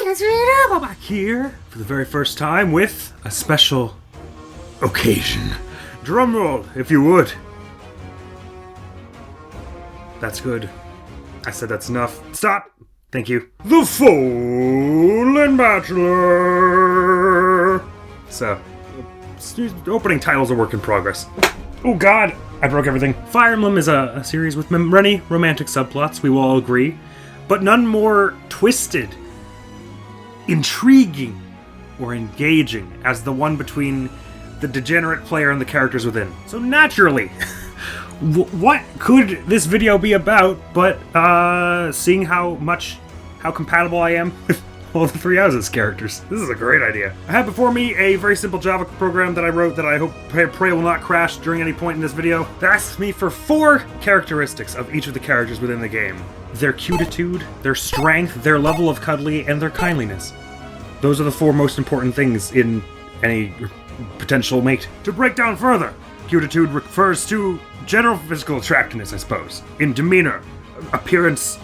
it's Reader back here for the very first time with a special occasion. Drum roll, if you would. That's good. I said that's enough. Stop! Thank you. The Fódlan Bachelor! So, opening title's a work in progress. Oh god! I broke everything. Fire Emblem is a series with many romantic subplots, we will all agree, but none more twisted, intriguing, or engaging as the one between the degenerate player and the characters within. So naturally, what could this video be about but seeing how compatible I am with all the Three Houses characters. This is a great idea. I have before me a very simple Java program that I wrote that I pray will not crash during any point in this video. That asks me for 4 characteristics of each of the characters within the game. Their cutitude, their strength, their level of cuddly, and their kindliness. Those are the 4 most important things in any potential mate. To break down further, cutitude refers to general physical attractiveness, I suppose. In demeanor, appearance,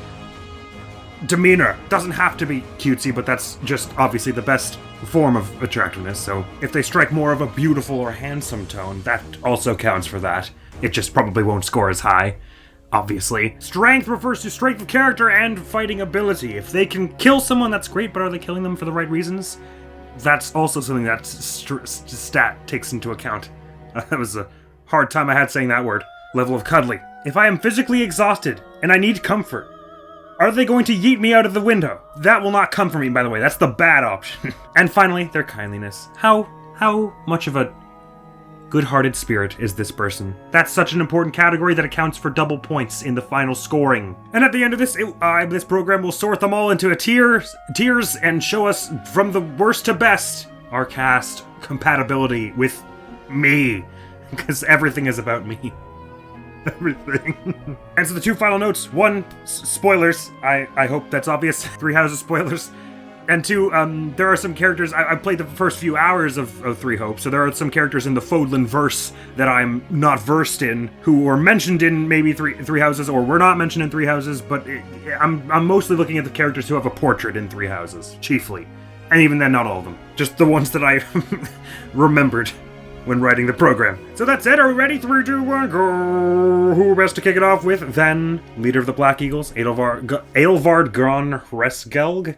demeanor doesn't have to be cutesy, but that's just obviously the best form of attractiveness, so if they strike more of a beautiful or handsome tone, that also counts for that. It just probably won't score as high, obviously. Strength refers to strength of character and fighting ability. If they can kill someone, that's great, but are they killing them for the right reasons? That's also something that stat takes into account. That was a hard time I had saying that word. Level of cuddly. If I am physically exhausted and I need comfort, are they going to yeet me out of the window? That will not come from me, by the way. That's the bad option. And finally, their kindliness. How much of a good-hearted spirit is this person? That's such an important category that accounts for double points in the final scoring. And at the end of this, this program will sort them all into tiers and show us from the worst to best our cast compatibility with me. Because everything is about me. Everything. And so the 2 final notes. 1, spoilers. I hope that's obvious. Three Houses spoilers. And 2, there are some characters. I played the first few hours of Three Hopes, so there are some characters in the Fódlan verse that I'm not versed in, who were mentioned in maybe Three Houses, or were not mentioned in Three Houses, but I'm mostly looking at the characters who have a portrait in Three Houses, chiefly. And even then, not all of them. Just the ones that I remembered when writing the program. So that's it. Are we ready? 3, 2, 1, go! Who best to kick it off with? Then, leader of the Black Eagles, Edelvard Gron Hresgelg.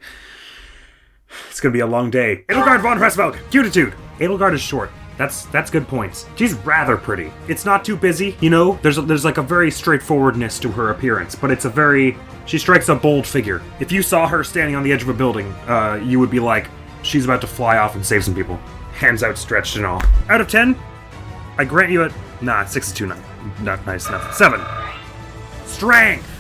It's gonna be a long day. Edelgard von Hresvelg. Cutitude. Edelgard is short. That's good points. She's rather pretty. It's not too busy, you know? There's like a very straightforwardness to her appearance, but it's she strikes a bold figure. If you saw her standing on the edge of a building, you would be like, she's about to fly off and save some people. Hands outstretched and all. Out of 10, I grant you 6 is too not nice enough. 7. Strength.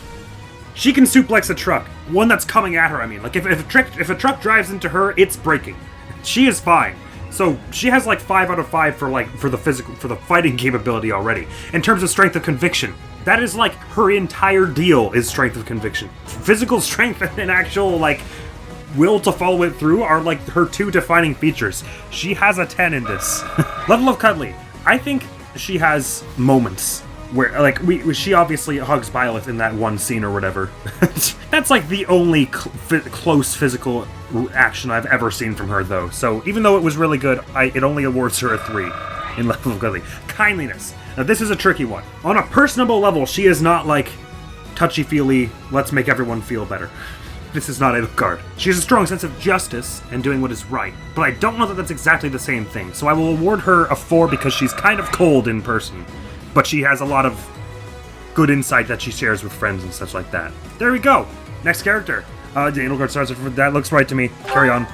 She can suplex a truck. One that's coming at her, I mean. Like, if a truck drives into her, it's breaking. She is fine. So, she has like 5 out of 5 for the fighting capability already. In terms of strength of conviction, that is like her entire deal is strength of conviction. Physical strength and actual, like, will to follow it through are like her 2 defining features. She has a 10 in this. Level of cuddly. I think she has moments where, like, she obviously hugs Byleth in that one scene or whatever. That's like the only close physical action I've ever seen from her, though. So even though it was really good, it only awards her a 3 in level of cuddly. Kindliness. Now this is a tricky one. On a personable level, she is not like touchy-feely, let's make everyone feel better. This is not Edelgard. She has a strong sense of justice and doing what is right, but I don't know that that's exactly the same thing, so I will award her a 4 because she's kind of cold in person, but she has a lot of good insight that she shares with friends and such like that. There we go! Next character. Edelgard starts with, that looks right to me. Carry on.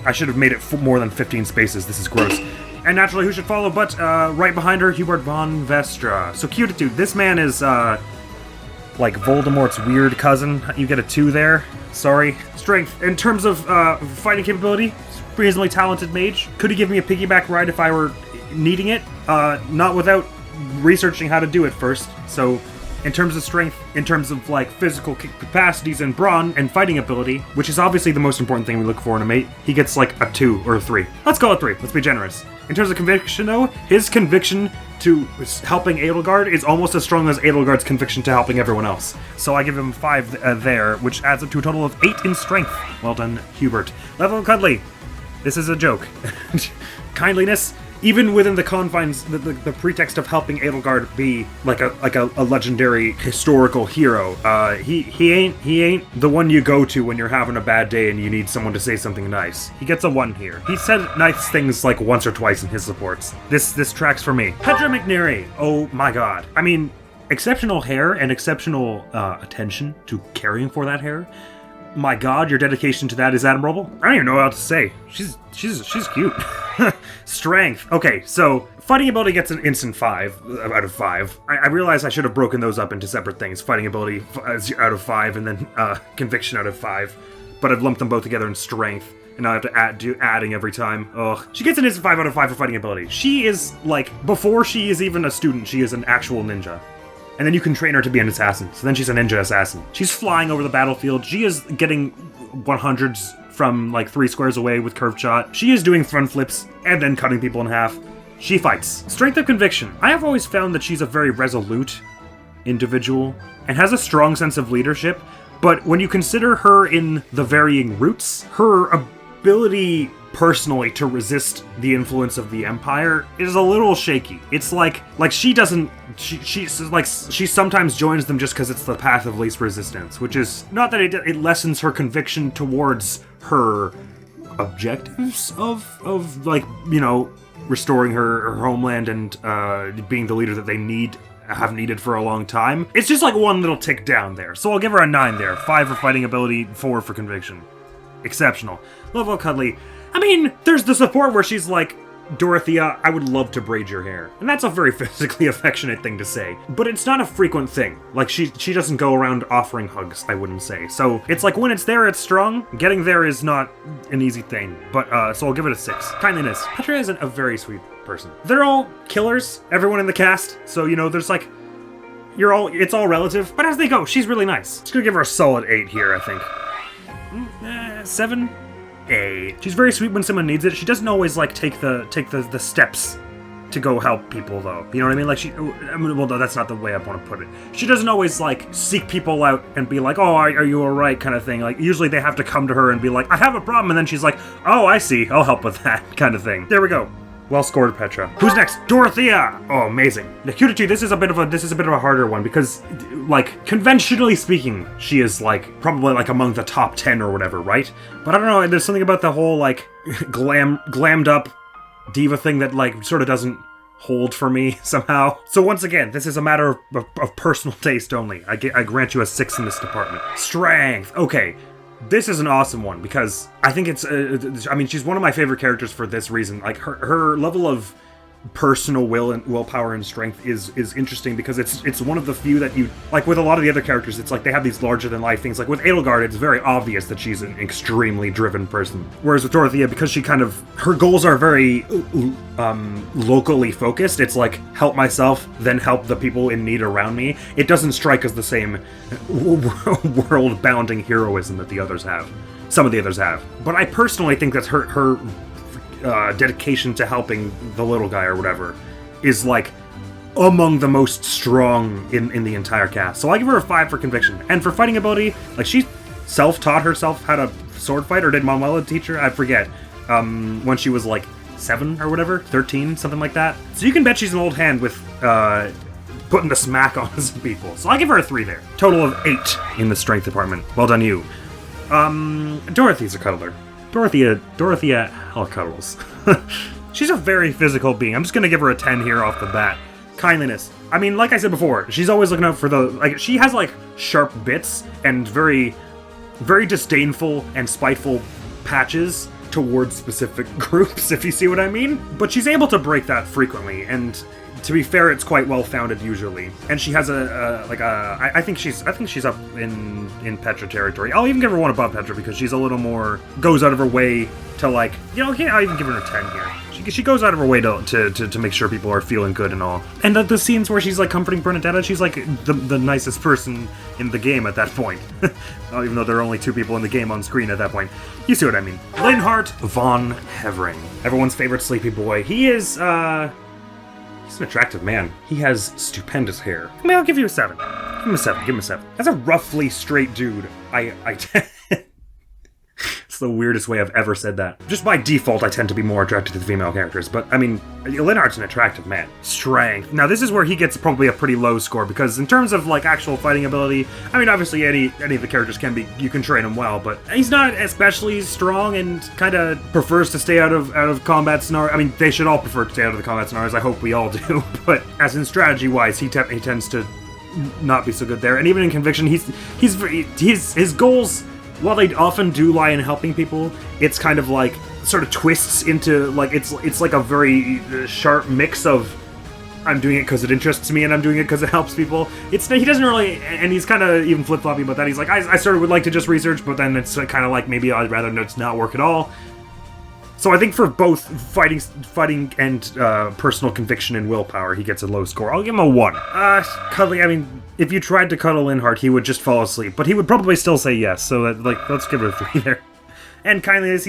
I should have made it more than 15 spaces, this is gross. And naturally, who should follow but right behind her, Hubert von Vestra. So cutitude, this man is like Voldemort's weird cousin. You get a 2 there. Sorry. Strength. In terms of fighting capability, reasonably talented mage. Could he give me a piggyback ride if I were needing it? Not without researching how to do it first. So in terms of strength, in terms of like physical capacities and brawn and fighting ability, which is obviously the most important thing we look for in a mate, he gets like a 2 or a 3. Let's call it 3. Let's be generous. In terms of conviction, though, his conviction to helping Edelgard is almost as strong as Edelgard's conviction to helping everyone else. So I give him 5 there, which adds up to a total of 8 in strength. Well done, Hubert. Level cuddly. This is a joke. Kindliness, even within the confines, the pretext of helping Edelgard be like a legendary historical hero, he ain't the one you go to when you're having a bad day and you need someone to say something nice. He gets a 1 here. He said nice things like once or twice in his supports. This tracks for me. Petra McNary. Oh my god. I mean, exceptional hair and exceptional attention to caring for that hair. My god, your dedication to that is admirable. I don't even know what else to say. She's cute. Strength. Okay, so fighting ability gets an instant 5 out of 5. I realize I should have broken those up into separate things. Fighting ability out of 5 and then conviction out of 5. But I've lumped them both together in strength. And now I have to do adding every time. Ugh. She gets an instant 5 out of 5 for fighting ability. She is, like, before she is even a student, she is an actual ninja. And then you can train her to be an assassin. So then she's a ninja assassin. She's flying over the battlefield. She is getting 100s from like 3 squares away with curved shot. She is doing front flips and then cutting people in half. She fights. Strength of conviction. I have always found that she's a very resolute individual and has a strong sense of leadership. But when you consider her in the varying routes, her ability personally to resist the influence of the Empire is a little shaky. It's like she doesn't, she sometimes joins them just because it's the path of least resistance, which is not that it lessens her conviction towards her objectives of like, you know, restoring her homeland and being the leader that they have needed for a long time. It's just like one little tick down there. So I'll give her a 9 there. 5 for fighting ability, 4 for conviction. Exceptional. Level cuddly. I mean, there's the support where she's like, Dorothea, I would love to braid your hair. And that's a very physically affectionate thing to say. But it's not a frequent thing. Like, she doesn't go around offering hugs, I wouldn't say. So, it's like, when it's there, it's strong. Getting there is not an easy thing. But, so I'll give it a 6. Kindliness. Petra is a very sweet person. They're all killers, everyone in the cast. So, you know, there's like, it's all relative. But as they go, she's really nice. Just gonna give her a solid 8 here, I think. 7? 8. She's very sweet when someone needs it. She doesn't always like take the steps to go help people though. You know what I mean? Like well, that's not the way I want to put it. She doesn't always like seek people out and be like, "Oh, are you all right?" kind of thing. Like usually they have to come to her and be like, "I have a problem," and then she's like, "Oh, I see. I'll help with that," kind of thing. There we go. Well scored, Petra. Who's next? Dorothea! Oh, amazing. Nikutichi, this is a bit of a harder one because, like, conventionally speaking, she is, like, probably, like, among the top 10 or whatever, right? But I don't know, there's something about the whole, like, glammed up diva thing that, like, sort of doesn't hold for me somehow. So once again, this is a matter of personal taste only. I grant you a 6 in this department. Strength. Okay. This is an awesome one because I think it's, I mean, she's one of my favorite characters for this reason. Like, her level of personal willpower and strength is interesting because it's one of the few that you, like with a lot of the other characters, it's like they have these larger than life things. Like with Edelgard, it's very obvious that she's an extremely driven person. Whereas with Dorothea, because her goals are very locally focused, it's like help myself, then help the people in need around me. It doesn't strike as the same world-bounding heroism that the others have. Some of the others have. But I personally think that her dedication to helping the little guy or whatever is like among the most strong in the entire cast. So I give her a 5 for conviction. And for fighting ability, like she self-taught herself how to sword fight, or did Manuela teach her? I forget. When she was like 7 or whatever, 13, something like that. So you can bet she's an old hand with putting the smack on some people. So I give her a 3 there. Total of 8 in the strength department. Well done, you. Dorothy's a cuddler. Dorothea all cuddles. She's a very physical being. I'm just gonna give her a 10 here off the bat. Kindliness. I mean, like I said before, she's always looking out for like, she has like sharp bits and very, very disdainful and spiteful patches towards specific groups, if you see what I mean. But she's able to break that frequently, and to be fair, it's quite well founded usually. And she has I think she's up in Petra territory. I'll even give her one above Petra because she's a little more, goes out of her way to like, you know, I'll even give her a 10 here. She goes out of her way to make sure people are feeling good and all. And the scenes where she's like comforting Bernadetta, she's like the nicest person in the game at that point. Even though there are only 2 people in the game on screen at that point. You see what I mean. Linhart von Hevering. Everyone's favorite sleepy boy. He is, he's an attractive man. He has stupendous hair. I mean, I'll give you a 7. Give him a 7. Give him a 7. As a roughly straight dude, it's the weirdest way I've ever said that. Just by default, I tend to be more attracted to the female characters, but, I mean, Linhart's an attractive man. Strength. Now, this is where he gets probably a pretty low score, because in terms of, like, actual fighting ability, I mean, obviously any of the characters you can train him well, but he's not especially strong and kind of prefers to stay out of combat scenarios. I mean, they should all prefer to stay out of the combat scenarios, I hope we all do, but as in strategy-wise, he tends to not be so good there, and even in Conviction, his goals, while they often do lie in helping people, it's kind of like sort of twists into like it's like a very sharp mix of I'm doing it because it interests me and I'm doing it because it helps people. He doesn't really, and he's kind of even flip-floppy about that. He's like, I sort of would like to just research, but then it's kind of like maybe I'd rather it's not work at all. So I think for both fighting and personal conviction and willpower, he gets a low score. I'll give him a 1. Cuddly, I mean, if you tried to cuddle Linhart, he would just fall asleep, but he would probably still say yes, so let's give it a 3 there. And kindliness,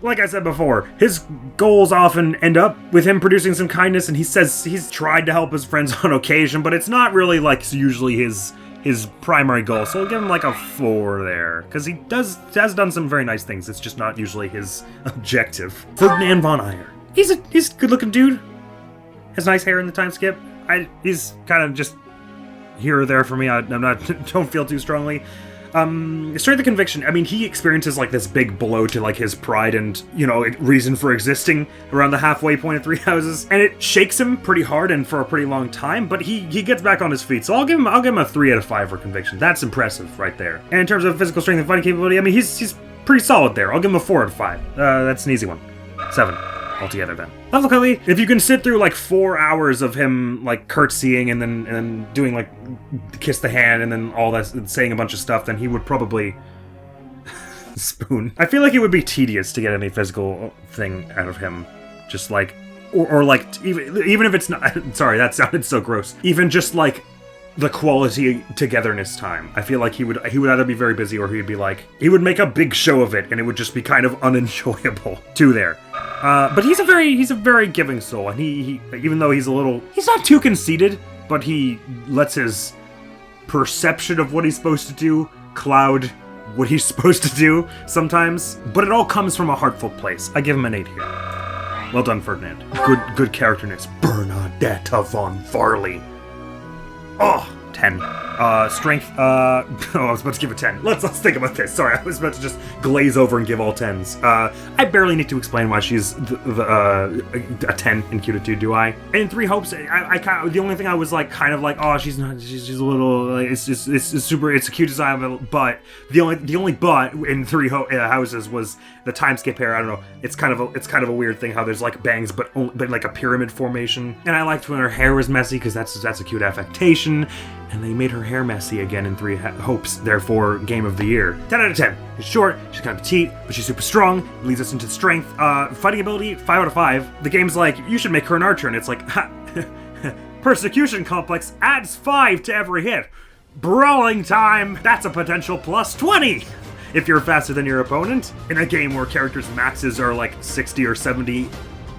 like I said before, his goals often end up with him producing some kindness, and he says he's tried to help his friends on occasion, but it's not really like usually his primary goal, so we'll give him like a 4 there, because he has done some very nice things. It's just not usually his objective. Ferdinand von Aegir. He's a good-looking dude. Has nice hair in the time skip. He's kind of just here or there for me. Don't feel too strongly. Strength of Conviction, I mean, he experiences like this big blow to like his pride and, you know, reason for existing around the halfway point of Three Houses, and it shakes him pretty hard and for a pretty long time, but he gets back on his feet, so I'll give him a 3 out of 5 for Conviction. That's impressive right there. And in terms of physical strength and fighting capability, I mean, he's pretty solid there. I'll give him a 4 out of 5. That's an easy one. 7 altogether then. Level Cully, if you can sit through like 4 hours of him like curtsying and then doing like kiss the hand and then all that, saying a bunch of stuff, then he would probably spoon. I feel like it would be tedious to get any physical thing out of him. Just like, or like, even if it's not, sorry, that sounded so gross. Even just like the quality togetherness time. I feel like he would either be very busy or he'd be like, he would make a big show of it and it would just be kind of unenjoyable too there. But he's a very giving soul, and he even though he's not too conceited, but he lets his perception of what he's supposed to do cloud what he's supposed to do sometimes, but it all comes from a heartful place. I give him an 8 here. Well done, Ferdinand. Good characterness. Bernadetta von Farley. Oh, 10. Strength, I was about to give a 10. Let's think about this. Sorry, I was about to just glaze over and give all 10s. I barely need to explain why she's a 10 in Q2, do I? And in Three Hopes, I kind of, the only thing I was like, kind of like, oh, she's a little, like, it's a cute design, but the only but in Three Houses was the time skip hair. I don't know. It's kind of a weird thing how there's like bangs, but like a pyramid formation. And I liked when her hair was messy because that's a cute affectation. And they made her hair messy again in Three Hopes, therefore Game of the Year. 10 out of 10. She's short, she's kind of petite, but she's super strong, it leads us into strength. Fighting ability, 5 out of 5. The game's like, you should make her an archer, and it's like, ha, Persecution Complex adds 5 to every hit. Brawling time, that's a potential plus 20 if you're faster than your opponent. In a game where characters' maxes are like 60 or 70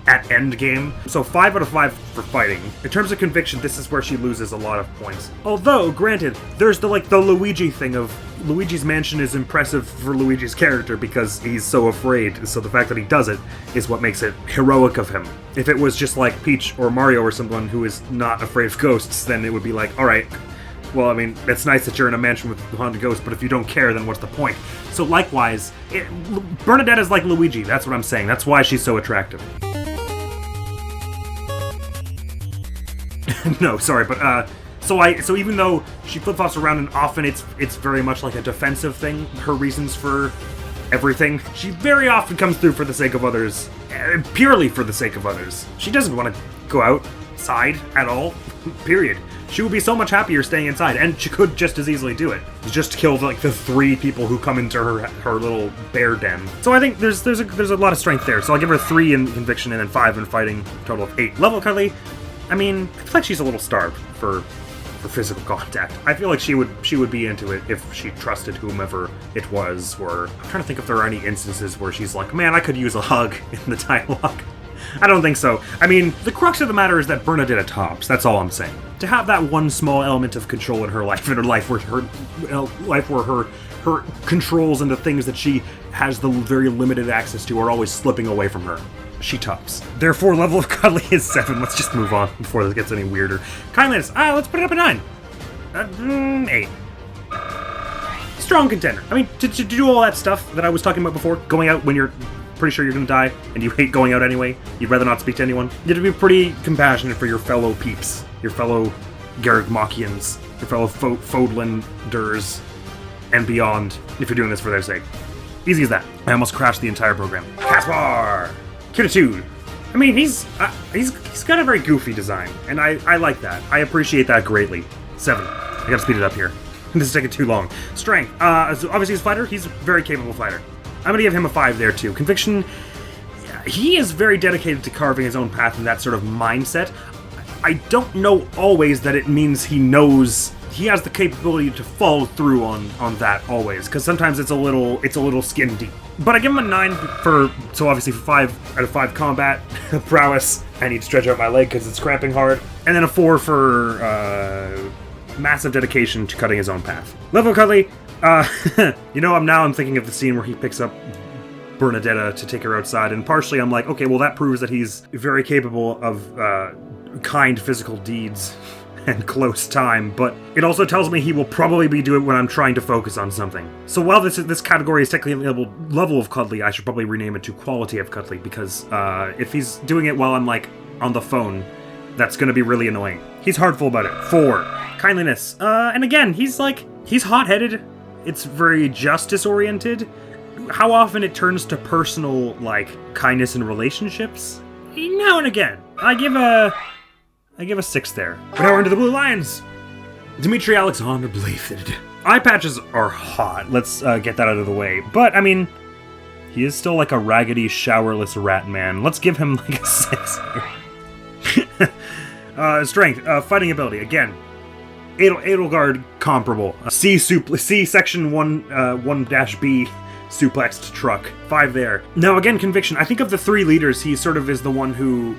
at end game. So 5 out of 5 for fighting. In terms of conviction, this is where she loses a lot of points. Although, granted, there's the Luigi thing of Luigi's Mansion is impressive for Luigi's character because he's so afraid, so the fact that he does it is what makes it heroic of him. If it was just like Peach or Mario or someone who is not afraid of ghosts, then it would be like, alright, well, I mean, it's nice that you're in a mansion with haunted ghosts, but if you don't care, then what's the point? So likewise, Bernadetta's like Luigi, that's what I'm saying. That's why she's so attractive. No, sorry, but so even though she flip-flops around and often it's very much like a defensive thing, her reasons for everything, she very often comes through for the sake of others, purely for the sake of others. She doesn't want to go outside at all, period. She would be so much happier staying inside, and she could just as easily do it. Just kill like the 3 people who come into her little bear den. So I think there's a lot of strength there. So I'll give her 3 in conviction and then 5 in fighting, total of 8. Level of cuddly, I mean, I feel like she's a little starved for physical contact. I feel like she would be into it if she trusted whomever it was. Or I'm trying to think if there are any instances where she's like, man, I could use a hug in the dialogue. I don't think so. I mean, the crux of the matter is that Bernadetta tops. That's all I'm saying. To have that one small element of control in her life, where her controls into things that she has the very limited access to are always slipping away from her. She tops. Therefore, level of cuddly is 7. Let's just move on before this gets any weirder. Kindness, let's put it up at 9. 8. Strong contender. I mean, to do all that stuff that I was talking about before, going out when you're pretty sure you're gonna die, and you hate going out anyway, you'd rather not speak to anyone, you have to be pretty compassionate for your fellow peeps, your fellow Garrigmachians, your fellow Fódlanders, and beyond, if you're doing this for their sake. Easy as that. I almost crashed the entire program. Caspar! Kititude. I mean, he's got a very goofy design, and I like that. I appreciate that greatly. 7. I gotta speed it up here. This is taking too long. Strength. So obviously he's a fighter. He's a very capable fighter. I'm gonna give him a 5 there too. Conviction. He is very dedicated to carving his own path in that sort of mindset. I don't know always that it means he knows he has the capability to follow through on that always, because sometimes it's a little skin deep. But I give him a 9 so obviously for 5 out of 5 combat prowess. I need to stretch out my leg because it's cramping hard, and then a 4 for massive dedication to cutting his own path. Level cuddly. I'm thinking of the scene where he picks up Bernadetta to take her outside, and partially I'm like, okay, well that proves that he's very capable of kind physical deeds and close time, but it also tells me he will probably be doing it when I'm trying to focus on something. So while this category is technically level of cuddly, I should probably rename it to quality of cuddly, because if he's doing it while I'm like on the phone, that's gonna be really annoying. He's heartful about it. 4. Kindliness. And again, he's hot-headed. It's very justice-oriented. How often it turns to personal, kindness in relationships? Now and again. I give a 6 there. But now we're into the Blue Lions. Dmitry Alexander Blathed. Eye patches are hot. Let's get that out of the way. But, I mean, he is still like a raggedy, showerless rat man. Let's give him like a 6 here. Strength. Fighting ability. Again. Edelgard comparable. C section 1-B suplexed truck. 5 there. Now again, conviction. I think of the 3 leaders, he sort of is the one who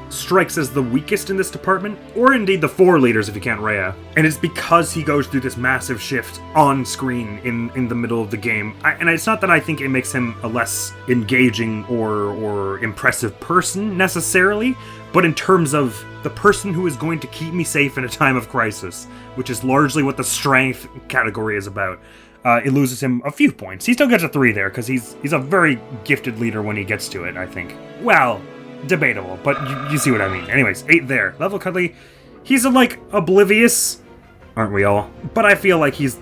strikes as the weakest in this department, or indeed the 4 leaders if you count Rhea. And it's because he goes through this massive shift on screen in the middle of the game. And it's not that I think it makes him a less engaging or impressive person necessarily, but in terms of the person who is going to keep me safe in a time of crisis, which is largely what the strength category is about. It loses him a few points. He still gets a 3 there, because he's a very gifted leader when he gets to it, I think. Well, debatable, but you see what I mean. Anyways, 8 there. Level cuddly. He's oblivious, aren't we all? But I feel like he's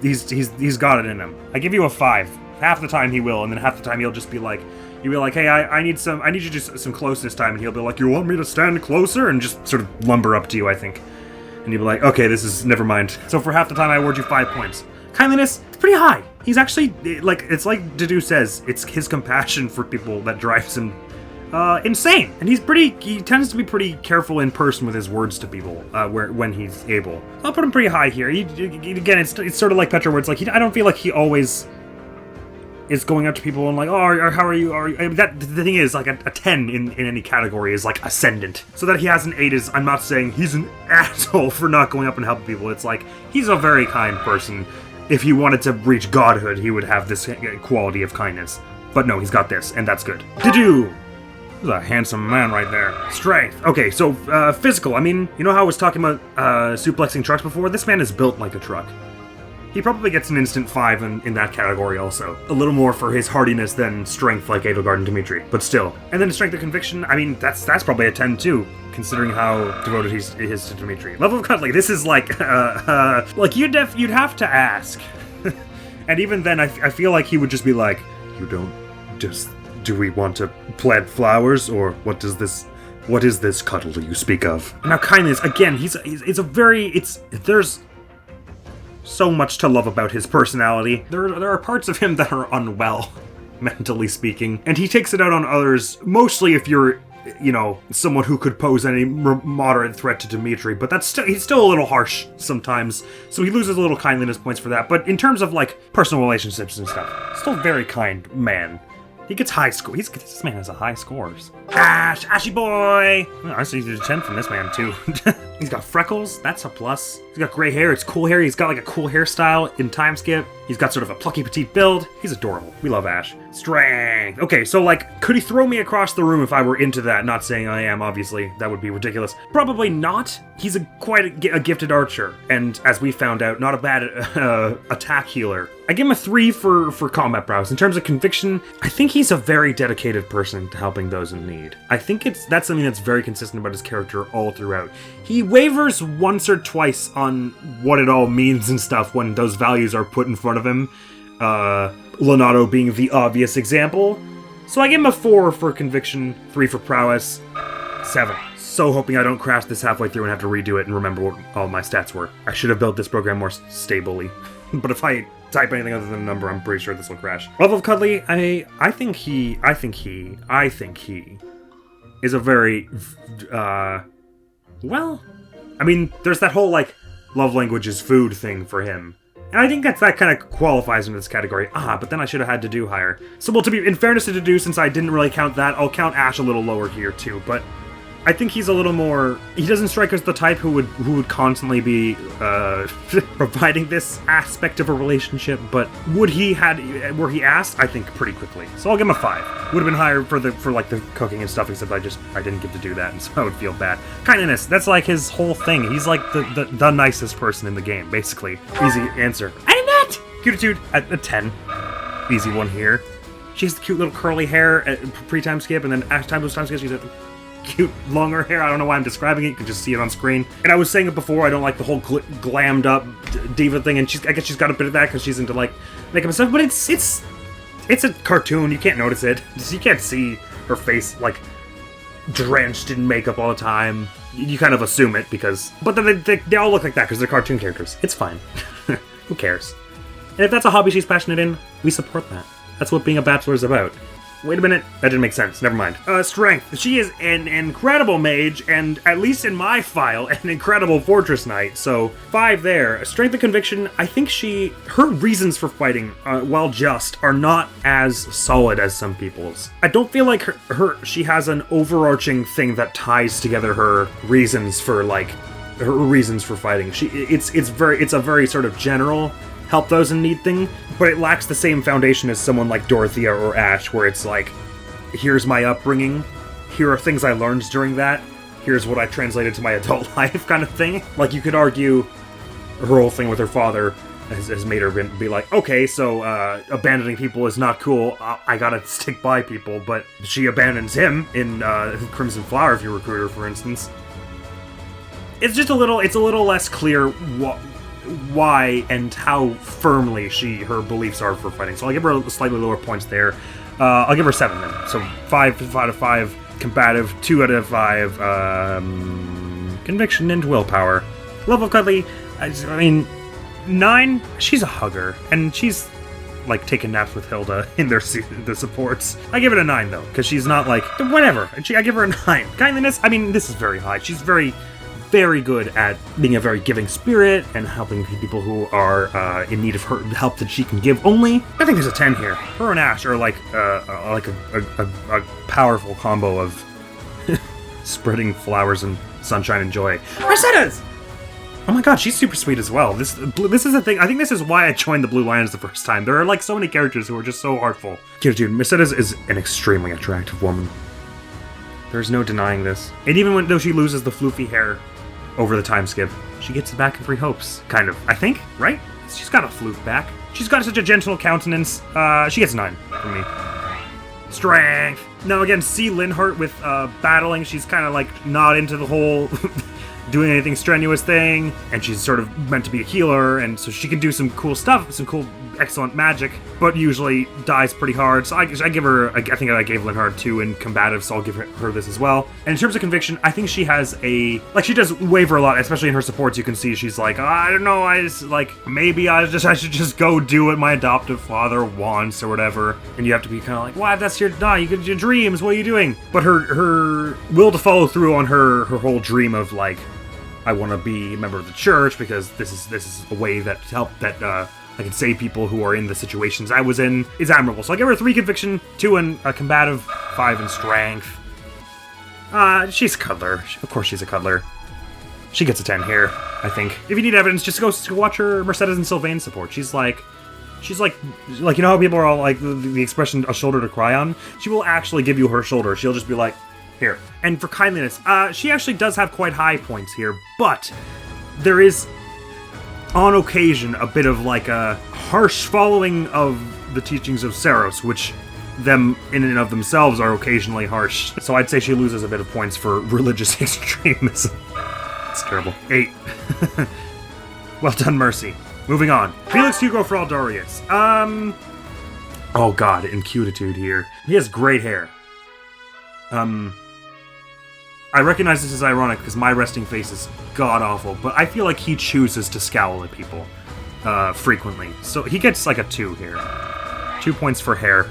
got it in him. I give you a 5. Half the time he will, and then half the time he'll just be like, you'll be like, hey, I need you to do some closeness time, and he'll be like, you want me to stand closer? And just sort of lumber up to you, I think. And you'll be like, okay, never mind. So for half the time I award you 5 points. Kindliness, it's pretty high. He's actually, it's like Dedu says, it's his compassion for people that drives him insane. And he tends to be pretty careful in person with his words to people when he's able. I'll put him pretty high here. Again, it's sort of like Petra, where it's like, I don't feel like he always is going out to people and like, oh, how are you? The thing is, like, a 10 in any category is like ascendant. So that he has an 8 is, I'm not saying he's an asshole for not going up and helping people. It's like, he's a very kind person. If he wanted to reach godhood, he would have this quality of kindness. But no, he's got this, and that's good. Dedu! This is a handsome man right there. Strength. Okay, so, physical. I mean, you know how I was talking about suplexing trucks before? This man is built like a truck. He probably gets an instant 5 in that category also. A little more for his hardiness than strength like Edelgard and Dmitry, but still. And then strength of conviction, I mean, that's probably a 10 too, considering how devoted he is to Dmitry. Level of cuddly, this is like you'd have to ask. And even then, I feel like he would just be like, do we want to plant flowers, or what does this What is this cuddle you speak of? Now, kindness, again, there's so much to love about his personality. There are parts of him that are unwell, mentally speaking, and he takes it out on others, mostly if you're, you know, someone who could pose any moderate threat to Dimitri, but he's still a little harsh sometimes, so he loses a little kindliness points for that. But in terms of, like, personal relationships and stuff, still very kind man. He gets high score. This man has a high scores. Ashy boy! Oh, I see there's a 10 from this man, too. He's got freckles. That's a plus. He's got gray hair. It's cool hair. He's got, like, a cool hairstyle in time skip. He's got sort of a plucky petite build. He's adorable. We love Ash. Strength. Okay, so, like, could he throw me across the room if I were into that? Not saying I am, obviously. That would be ridiculous. Probably not. He's quite a gifted archer. And, as we found out, not a bad attack healer. I give him a 3 for combat prowess. In terms of conviction, I think he's a very dedicated person to helping those in need. I think that's something that's very consistent about his character all throughout. He wavers once or twice on what it all means and stuff when those values are put in front of him. Leonardo being the obvious example. So I give him a 4 for conviction, 3 for prowess, 7. So hoping I don't crash this halfway through and have to redo it and remember what all my stats were. I should have built this program more stably. But if I type anything other than a number, I'm pretty sure this will crash. Level of Cuddly, I think he is a very, well, I mean, there's that whole, like, love language is food thing for him. And I think that kind of qualifies him in this category. But then I should have had to do higher. So, well, in fairness to do, since I didn't really count that, I'll count Ash a little lower here, too. But I think he's a little more... He doesn't strike as the type who would constantly be providing this aspect of a relationship, but were he asked? I think pretty quickly. So I'll give him a 5. Would have been higher for the cooking and stuff, except I didn't get to do that, and so I would feel bad. Kindness, that's like his whole thing. He's like the nicest person in the game, basically. Easy answer. I'm not! Cutitude at a 10. Easy one here. She has the cute little curly hair at pre-time skip, and then after time skip, she's at cute longer hair. I don't know why I'm describing it. You can just see it on screen. And I was saying it before, I don't like the whole glammed up diva thing, and I guess she's got a bit of that because she's into, like, makeup and stuff, but it's a cartoon. You can't notice it. You can't see her face, like, drenched in makeup all the time. You kind of assume it because... But then they all look like that because they're cartoon characters. It's fine. Who cares? And if that's a hobby she's passionate in, we support that. That's what being a bachelor is about. Wait a minute, that didn't make sense, never mind. Strength. She is an incredible mage, and at least in my file, an incredible fortress knight, so 5 there. Strength and conviction, I think her reasons for fighting, while just, are not as solid as some people's. I don't feel like she has an overarching thing that ties together her reasons for, like, her reasons for fighting. It's a very sort of general help those in need thing, but it lacks the same foundation as someone like Dorothea or Ash, where it's like, here's my upbringing, here are things I learned during that, here's what I translated to my adult life kind of thing. Like, you could argue her whole thing with her father has made her be like, okay, so abandoning people is not cool, I gotta stick by people, but she abandons him in Crimson Flower, if you recruit her, for instance. It's just a little less clear why and how firmly her beliefs are for fighting. So I'll give her slightly lower points there. I'll give her 7 then. So 5 out of 5 combative, 2 out of 5 conviction and willpower. Level of Cuddly, I mean, 9, she's a hugger, and she's like taking naps with Hilda in the supports. I give it a 9 though, because she's not like, whatever. I give her a 9. Kindliness, I mean, this is very high. She's very good at being a very giving spirit and helping people who are in need of her help that she can give only. I think there's a 10 here. Her and Ash are like a powerful combo of spreading flowers and sunshine and joy. Mercedes! Oh my god, she's super sweet as well. This is a thing. I think this is why I joined the Blue Lions the first time. There are like so many characters who are just so artful. Dude, Mercedes is an extremely attractive woman. There's no denying this. And even though she loses the floofy hair over the time skip, she gets it back in 3 hopes. Kind of. I think, right? She's got a floof back. She's got such a gentle countenance. She gets 9 from me. Strength. Now again, see Linhart with battling. She's kind of like not into the whole doing anything strenuous thing, and she's sort of meant to be a healer, and so she can do some cool stuff, some cool excellent magic, but usually dies pretty hard. So I give her, I think I gave Linhard 2 in combative, so I'll give her this as well. And in terms of conviction, I think she has a, like, she does waver a lot, especially in her supports. You can see she's like, I don't know, maybe I should just go do what my adoptive father wants or whatever. And you have to be kind of like, what? That's your dreams. What are you doing? But her will to follow through on her whole dream of like, I want to be a member of the church because this is a way that I can save people who are in the situations I was in is admirable. So I give her 3 conviction, 2 in combative, 5 in strength. She's a cuddler. Of course she's a cuddler. She gets a 10 here, I think. If you need evidence, just go watch her Mercedes and Sylvain support. She's like, you know how people are all like, the expression, a shoulder to cry on? She will actually give you her shoulder. She'll just be like, here. And for kindliness, she actually does have quite high points here, but there is, on occasion, a bit of like a harsh following of the teachings of Saros, which them in and of themselves are occasionally harsh. So I'd say she loses a bit of points for religious extremism. It's terrible. 8. Well done, Mercy. Moving on. Felix Hugo Fraldorius. Oh god, Incutitude here. He has great hair. I recognize this as ironic because my resting face is god-awful, but I feel like he chooses to scowl at people frequently. So he gets like a 2 here. 2 points for hair.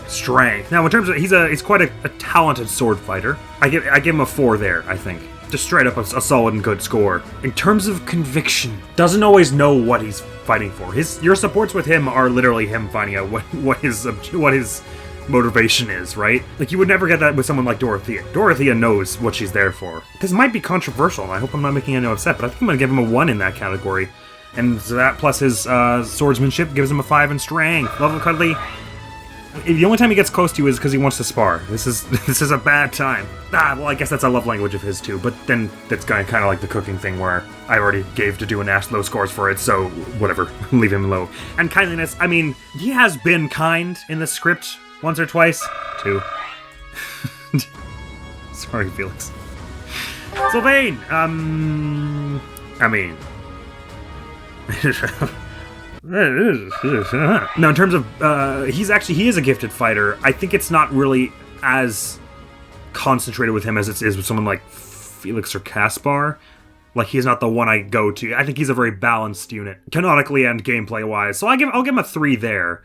Strength. Now, in terms of, he's quite a talented sword fighter. I give him a 4 there, I think. Just straight up a solid and good score. In terms of conviction, doesn't always know what he's fighting for. Your supports with him are literally him finding out what his motivation is, right? Like, you would never get that with someone like Dorothea. Dorothea knows what she's there for. This might be controversial, and I hope I'm not making anyone upset, but I think I'm gonna give him a 1 in that category. And so that plus his swordsmanship gives him a 5 in strength. Love of cuddly. The only time he gets close to you is because he wants to spar. This is a bad time. Well, I guess that's a love language of his too, but then that's kind of like the cooking thing where I already gave to do an ass low scores for it, so whatever, leave him low. And kindliness, I mean, he has been kind in the script once or twice. 2. Sorry, Felix. Sylvain, I mean... No, in terms of, he is a gifted fighter. I think it's not really as concentrated with him as it is with someone like Felix or Caspar. Like, he's not the one I go to. I think he's a very balanced unit, canonically and gameplay-wise. So I'll give him a 3 there.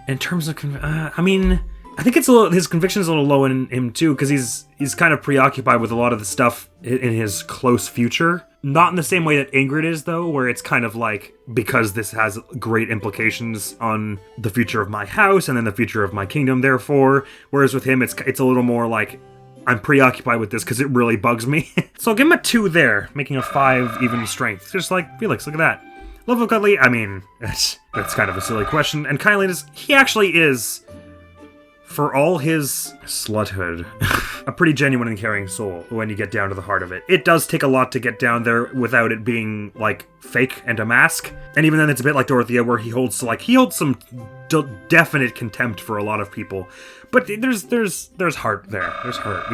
In terms of, I mean, I think his conviction's a little low in him too, because he's kind of preoccupied with a lot of the stuff in his close future. Not in the same way that Ingrid is, though, where it's kind of like, because this has great implications on the future of my house and then the future of my kingdom, therefore. Whereas with him, it's a little more like, I'm preoccupied with this because it really bugs me. So I'll give him a 2 there, making a 5 even strength. Just like Felix, look at that. Love of cuddly, I mean, that's kind of a silly question. And kindliness, he actually is, for all his sluthood, a pretty genuine and caring soul when you get down to the heart of it. It does take a lot to get down there without it being, like, fake and a mask. And even then it's a bit like Dorothea where he holds some definite contempt for a lot of people. But there's heart there. There's heart.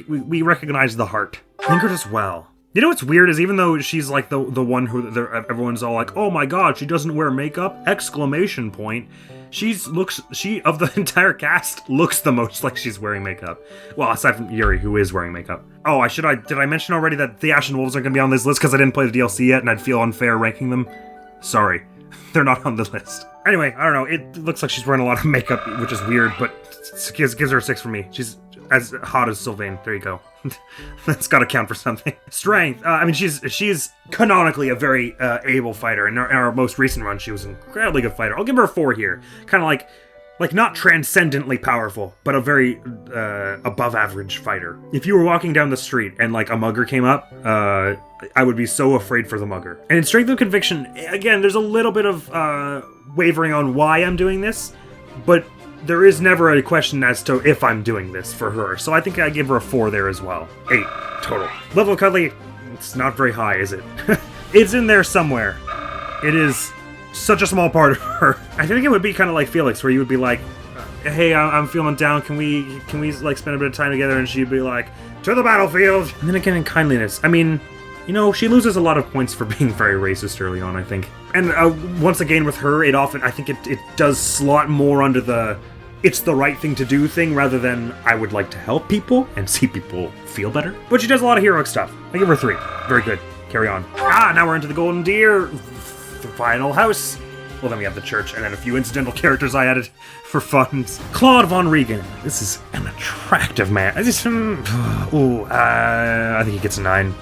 We recognize the heart. Ingrid as well. You know what's weird is even though she's like the one who everyone's all like, oh my god, she doesn't wear makeup! Exclamation point. She of the entire cast looks the most like she's wearing makeup. Well, aside from Yuri, who is wearing makeup. Oh, did I mention already that the Ashen Wolves are going to be on this list because I didn't play the DLC yet and I'd feel unfair ranking them? Sorry, they're not on the list. Anyway, I don't know. It looks like she's wearing a lot of makeup, which is weird, but gives her a 6 for me. She's as hot as Sylvain. There you go. That's got to count for something. Strength. I mean, she's canonically a very able fighter. In our most recent run, she was an incredibly good fighter. I'll give her a 4 here. Kind of like not transcendently powerful, but a very above average fighter. If you were walking down the street and like a mugger came up, I would be so afraid for the mugger. And in Strength of Conviction, again, there's a little bit of wavering on why I'm doing this, but there is never a question as to if I'm doing this for her, so I think I give her a 4 there as well. 8 total. Level of cuddly, it's not very high, is it? It's in there somewhere. It is such a small part of her. I think it would be kind of like Felix, where you would be like, hey, I'm feeling down, can we like spend a bit of time together? And she'd be like, to the battlefield! And then again in kindliness, I mean, you know, she loses a lot of points for being very racist early on, I think. And once again with her, it often, I think it does slot more under the it's the right thing to do thing rather than I would like to help people and see people feel better. But she does a lot of heroic stuff. I give her 3. Very good. Carry on. Now we're into the Golden Deer. The final house. Well, then we have the church and then a few incidental characters I added for fun. Claude von Regan. This is an attractive man. I think he gets a 9.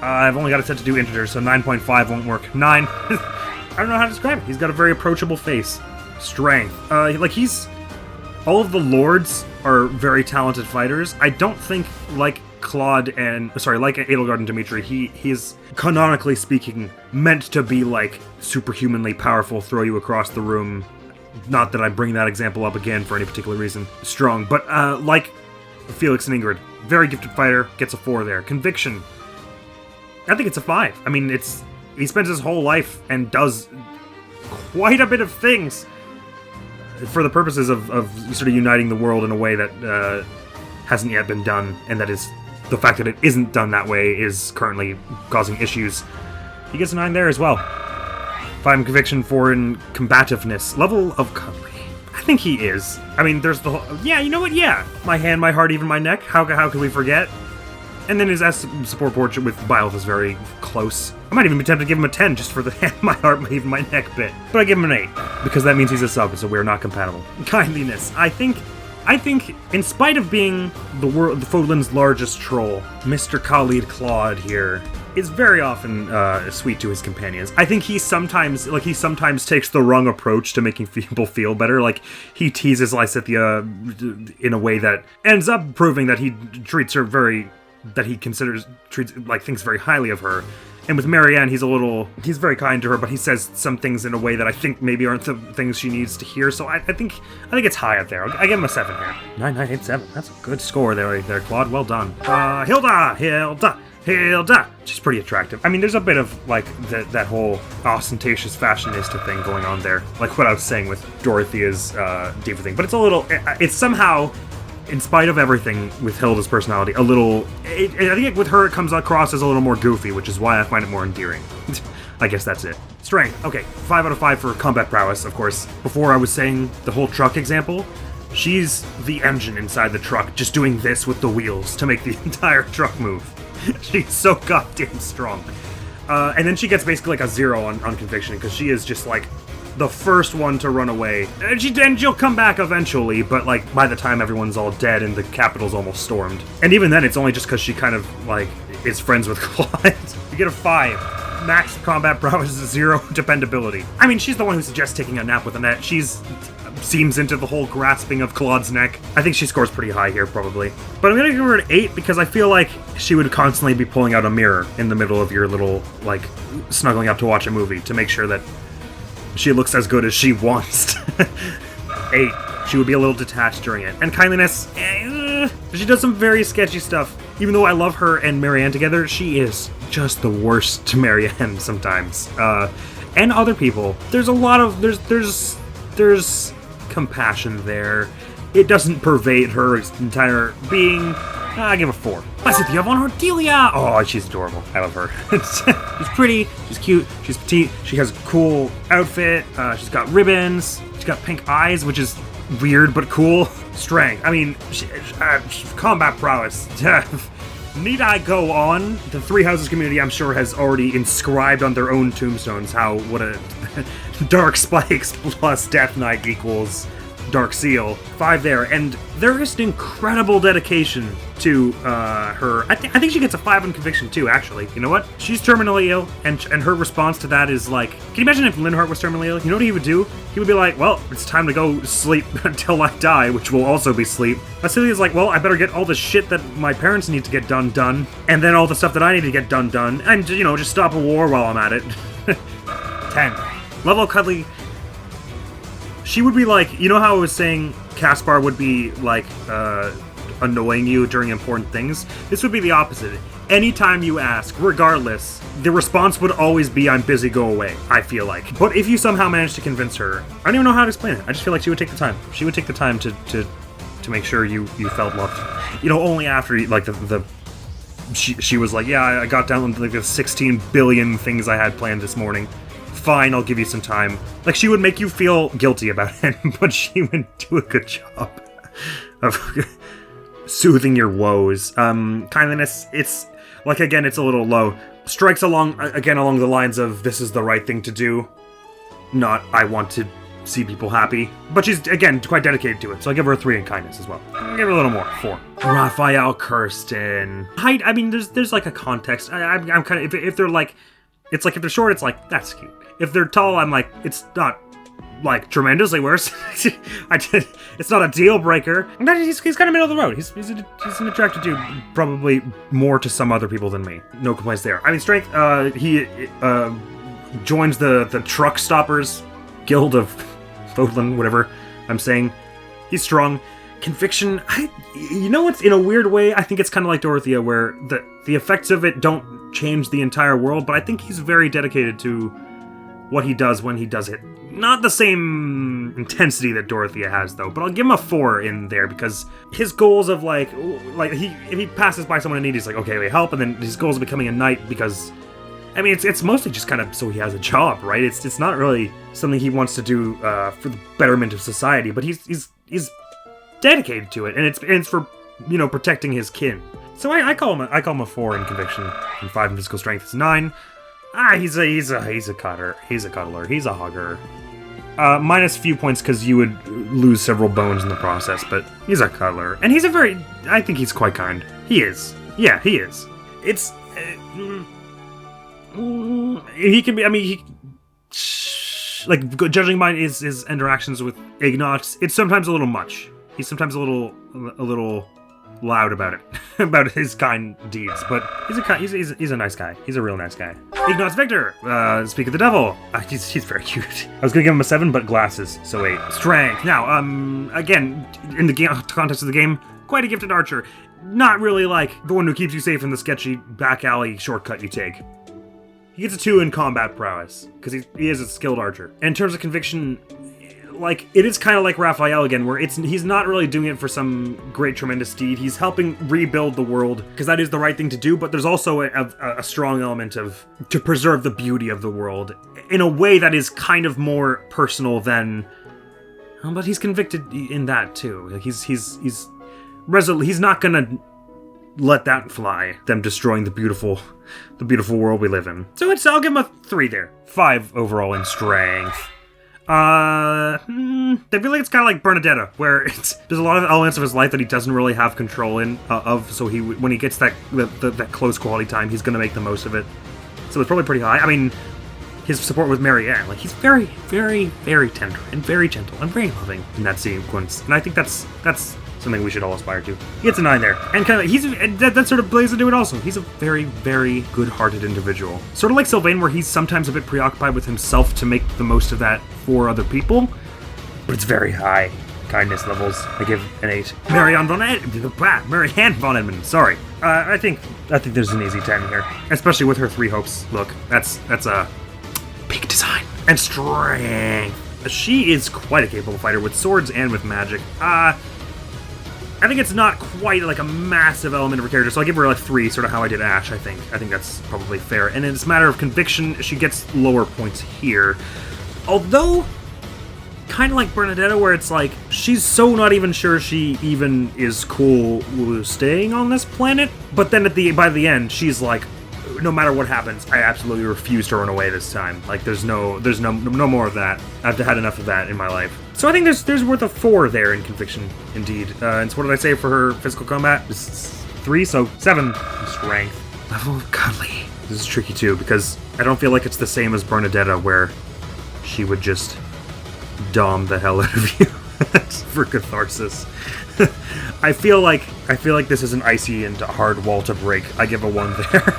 I've only got it set to do integers, so 9.5 won't work. 9. I don't know how to describe it. He's got a very approachable face. Strength. All of the lords are very talented fighters. I don't think, like Edelgard and Dimitri, he's, canonically speaking, meant to be, like, superhumanly powerful, throw you across the room. Not that I bring that example up again for any particular reason. Strong. But, like Felix and Ingrid, very gifted fighter, gets a 4 there. Conviction. I think it's a 5. I mean, he spends his whole life and does quite a bit of things for the purposes of sort of uniting the world in a way that hasn't yet been done, and that is the fact that it isn't done that way is currently causing issues. He gets a 9 there as well. 5 in conviction, 4 in combativeness. Level of cover. I think he is. I mean, there's the whole... Yeah, you know what? Yeah. My hand, my heart, even my neck. How could we forget? And then his S support portrait with Byleth is very close. I might even be tempted to give him a 10 just for the hand, my heart, even my neck bit. But I give him an 8, because that means he's a sub, so we're not compatible. Kindliness. I think, in spite of being the Fódlan's largest troll, Mr. Khalid Claude here is very often sweet to his companions. I think he sometimes takes the wrong approach to making people feel better. Like, he teases Lysithea in a way that ends up proving that he treats her thinks very highly of her. And with Marianne, he's very kind to her, but he says some things in a way that I think maybe aren't the things she needs to hear. So I think it's high up there. I give him a 7 here. 9987. That's a good score there, Claude. Well done. Hilda. She's pretty attractive. I mean, there's a bit of like that whole ostentatious fashionista thing going on there, like what I was saying with Dorothea's diva thing. But it's somehow, in spite of everything with Hilda's personality, I think with her it comes across as a little more goofy, which is why I find it more endearing. I guess that's it. Strength. Okay, 5 out of 5 for combat prowess, of course. Before I was saying the whole truck example, she's the engine inside the truck, just doing this with the wheels to make the entire truck move. She's so goddamn strong. And then she gets basically like a 0 on conviction, because she is just like the first one to run away. And she'll come back eventually, but like by the time everyone's all dead and the capital's almost stormed. And even then, it's only just because she kind of like is friends with Claude. You get a 5. Max combat prowess is 0 dependability. I mean, she's the one who suggests taking a nap with Annette. She's seems into the whole grasping of Claude's neck. I think she scores pretty high here, probably. But I'm gonna give her an 8 because I feel like she would constantly be pulling out a mirror in the middle of your little, like, snuggling up to watch a movie to make sure that she looks as good as she wants. 8. She would be a little detached during it. And kindliness, she does some very sketchy stuff. Even though I love her and Marianne together, she is just the worst to Marianne sometimes. And other people. There's a lot of, there's compassion there. It doesn't pervade her entire being. I give a 4. Lysithea von Cordelia! Oh, she's adorable. I love her. She's pretty, she's cute, she's petite, she has a cool outfit, she's got ribbons, she's got pink eyes, which is weird but cool. Strength. I mean, combat prowess. Need I go on? The Three Houses community, I'm sure, has already inscribed on their own tombstones what a Dark Spikes plus Death Knight equals Dark Seal. 5 there, and there is an incredible dedication to her. I think she gets a 5 on conviction too, actually. You know what? She's terminally ill, and her response to that is like, can you imagine if Linhardt was terminally ill? You know what he would do? He would be like, well, it's time to go sleep until I die, which will also be sleep. Lysithea's like, well, I better get all the shit that my parents need to get done, and then all the stuff that I need to get done, and, you know, just stop a war while I'm at it. 10. Level cuddly. She would be like, you know how I was saying Caspar would be like annoying you during important things? This would be the opposite. Anytime you ask, regardless, the response would always be, I'm busy, go away, I feel like. But if you somehow manage to convince her, I don't even know how to explain it. I just feel like she would take the time. She would take the time to make sure you felt loved. You know, only after, like, the she was like, yeah, I got down to like the 16 billion things I had planned this morning. Fine, I'll give you some time. Like, she would make you feel guilty about it, but she would do a good job of soothing your woes. Kindliness, it's, like, again, it's a little low. Strikes along the lines of, this is the right thing to do, not, I want to see people happy. But she's, again, quite dedicated to it, so I give her a 3 in kindness as well. I'll give her a little more, 4. Raphael Kirsten. Height, I mean, there's like a context. I'm kind of, if they're like, it's like, if they're short, it's like, that's cute. If they're tall, I'm like, it's not, like, tremendously worse. It's not a deal breaker. He's kind of middle of the road. He's an attractive dude, probably more to some other people than me. No complaints there. I mean, strength, he joins the truck stoppers guild of Fódlan, whatever I'm saying. He's strong. Conviction, you know what's, in a weird way, I think it's kind of like Dorothea, where the effects of it don't change the entire world, but I think he's very dedicated to what he does when he does it. Not the same intensity that Dorothea has, though, but I'll give him a 4 in there, because his goals of, like if he passes by someone in need, he's like, okay, wait, help, and then his goals of becoming a knight, because, I mean, it's mostly just kind of so he has a job, right? It's not really something he wants to do for the betterment of society, but he's dedicated to it, and it's for, you know, protecting his kin. So I call him a 4 in conviction, and 5 in physical strength. It's 9. He's a cuddler. He's a hugger. Minus a few points because you would lose several bones in the process, but he's a cuddler, and he's I think he's quite kind. He is. Yeah, he is. It's he can be. I mean, like, judging by his interactions with Ignatz, it's sometimes a little much. He's sometimes a little loud about it, about his kind deeds, but he's a nice guy. He's a real nice guy. Ignatz Victor, speak of the devil. He's very cute. I was gonna give him a 7, but glasses, so 8. Strength. Now, again, in the context of the game, quite a gifted archer. Not really like the one who keeps you safe in the sketchy back alley shortcut you take. He gets a 2 in combat prowess, because he is a skilled archer. And in terms of conviction, like, it is kind of like Raphael again, where he's not really doing it for some great, tremendous deed. He's helping rebuild the world, because that is the right thing to do, but there's also a strong element of to preserve the beauty of the world in a way that is kind of more personal than... But he's convicted in that, too. Like, he's resolute. He's not gonna let that fly, them destroying the beautiful world we live in. So I'll give him a 3 there. 5 overall in strength. I feel like it's kind of like Bernadetta, where there's a lot of elements of his life that he doesn't really have control of, so when he gets that close quality time, he's gonna make the most of it. So it's probably pretty high. I mean, his support with Marianne, like, he's very, very, very tender and very gentle and very loving in that sequence, and I think that's something we should all aspire to. He gets a 9 there. And kind of, that sort of plays into it also. He's a very, very good-hearted individual. Sort of like Sylvain, where he's sometimes a bit preoccupied with himself to make the most of that for other people. But it's very high kindness levels. I give an 8. Marianne von Edmund, sorry. I think there's an easy 10 here. Especially with her 3 hopes look. That's a big design. And strength. She is quite a capable fighter with swords and with magic. I think it's not quite like a massive element of her character, so I'll give her like 3, sort of how I did Ash, I think. I think that's probably fair. And in this matter of conviction, she gets lower points here. Although, kind of like Bernadetta, where it's like, she's so not even sure she even is cool with staying on this planet, but then by the end, she's like, no matter what happens, I absolutely refuse to run away this time. Like, there's no more of that. I've had enough of that in my life. So I think there's worth a 4 there in conviction, indeed. And so what did I say for her physical combat? 3, so 7 strength. Level of cuddly. This is tricky too, because I don't feel like it's the same as Bernadetta, where she would just dom the hell out of you for catharsis. I feel like this is an icy and hard wall to break. I give a 1 there.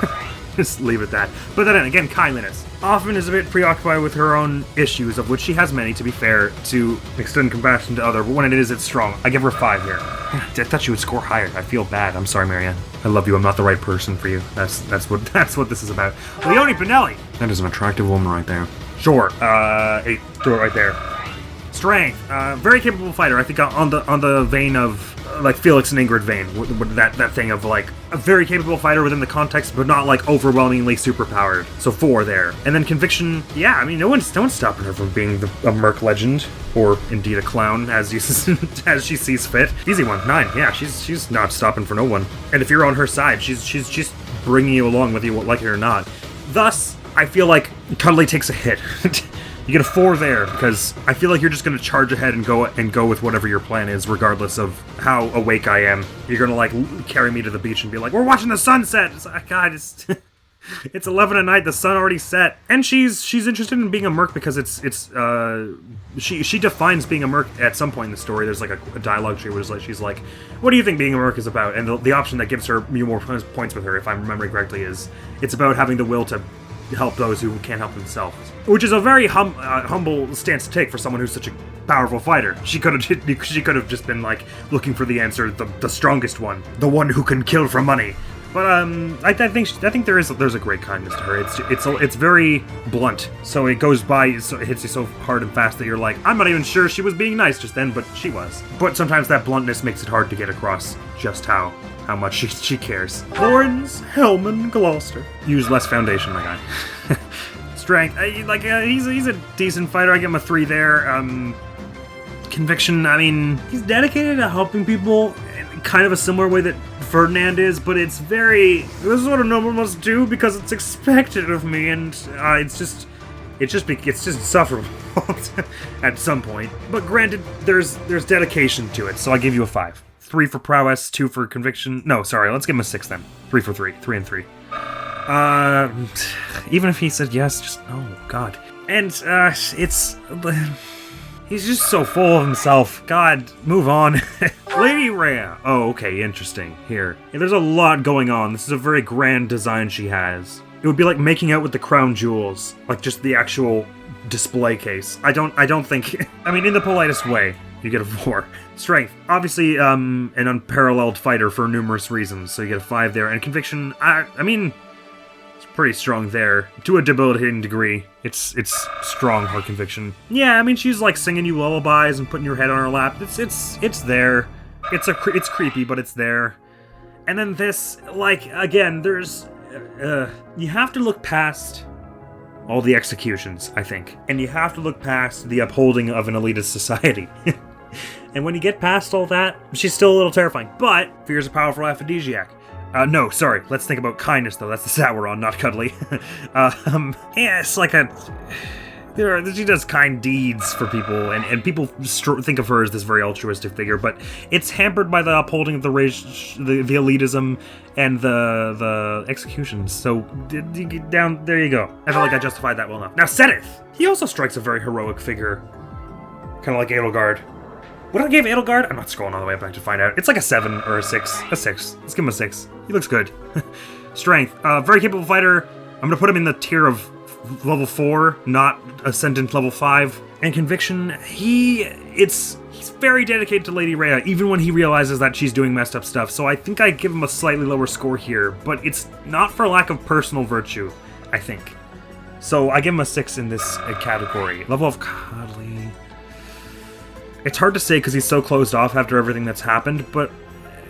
Just leave it at that. But then again, kindliness. Often is a bit preoccupied with her own issues, of which she has many, to be fair, to extend compassion to others, but when it is, it's strong. I give her 5 here. I thought she would score higher. I feel bad. I'm sorry, Marianne. I love you. I'm not the right person for you. That's what this is about. Leone Pinelli. That is an attractive woman right there. Sure. 8. Throw it right there. Strength, very capable fighter. I think on the vein of like Felix and Ingrid vein, that thing of like a very capable fighter within the context, but not like overwhelmingly superpowered. So 4 there, and then conviction. Yeah, I mean, no one's stopping her from being a merc legend, or indeed a clown, as as she sees fit. Easy one, 9. Yeah, she's not stopping for no one. And if you're on her side, she's bringing you along whether you like it or not. Thus, I feel like Cuddly takes a hit. You get a 4 there, because I feel like you're just going to charge ahead and go with whatever your plan is, regardless of how awake I am. You're going to, like, carry me to the beach and be like, we're watching the sunset! It's like, God, it's 11 at night, the sun already set. And she's interested in being a merc because she defines being a merc at some point in the story. There's, like, a dialogue tree where she's like, what do you think being a merc is about? And the option that gives her more points with her, if I'm remembering correctly, is it's about having the will to help those who can't help themselves, which is a very humble stance to take for someone who's such a powerful fighter. She could have just been like looking for the answer, the strongest one, the one who can kill for money. But I think there's a great kindness to her. It's very blunt, so it goes by, so it hits you so hard and fast that you're like, I'm not even sure she was being nice just then, but she was. But sometimes that bluntness makes it hard to get across just how much she cares. Lawrence Hellman Gloucester. Use less foundation, my guy. Strength. He's a decent fighter. I give him a 3 there. Conviction, I mean, he's dedicated to helping people in kind of a similar way that Ferdinand is, but it's very, this is what a noble must do because it's expected of me, and it's just insufferable at some point. But granted, there's dedication to it, so I give you a 5. 3 for prowess, 2 for conviction. No, sorry, let's give him a 6 then. 3 for 3. 3 and 3. Even if he said yes, just, oh, God. And, he's just so full of himself. God, move on. Lady Rhea. Oh, okay, interesting. Here. Yeah, there's a lot going on. This is a very grand design she has. It would be like making out with the crown jewels. Like, just the actual display case. I don't think... I mean, in the politest way. You get a 4. Strength. Obviously, an unparalleled fighter for numerous reasons, so you get a 5 there. And conviction, I mean, it's pretty strong there. To a debilitating degree. It's strong, her conviction. Yeah, I mean, she's like singing you lullabies and putting your head on her lap. It's there. It's creepy, but it's there. And then this, like, again, there's... you have to look past all the executions, I think. And you have to look past the upholding of an elitist society. And when you get past all that, she's still a little terrifying. But fear is a powerful aphrodisiac. No, sorry. Let's think about kindness, though. That's the stat we're on, not cuddly. Yeah, it's like she does kind deeds for people, and people think of her as this very altruistic figure, but it's hampered by the upholding of the elitism and the executions. So, down there you go. I feel like I justified that well enough. Now, Seneth! He also strikes a very heroic figure. Kind of like Edelgard. What I gave Edelgard? I'm not scrolling all the way back to find out. It's like a 7 or a 6. A 6. Let's give him a 6. He looks good. Strength. Very capable fighter. I'm gonna put him in the tier of level 4, not Ascendant level 5. And conviction, he's very dedicated to Lady Rhea, even when he realizes that she's doing messed up stuff. So I think I give him a slightly lower score here, but it's not for lack of personal virtue, I think. So I give him a 6 in this category. Level of cuddly. It's hard to say because he's so closed off after everything that's happened, but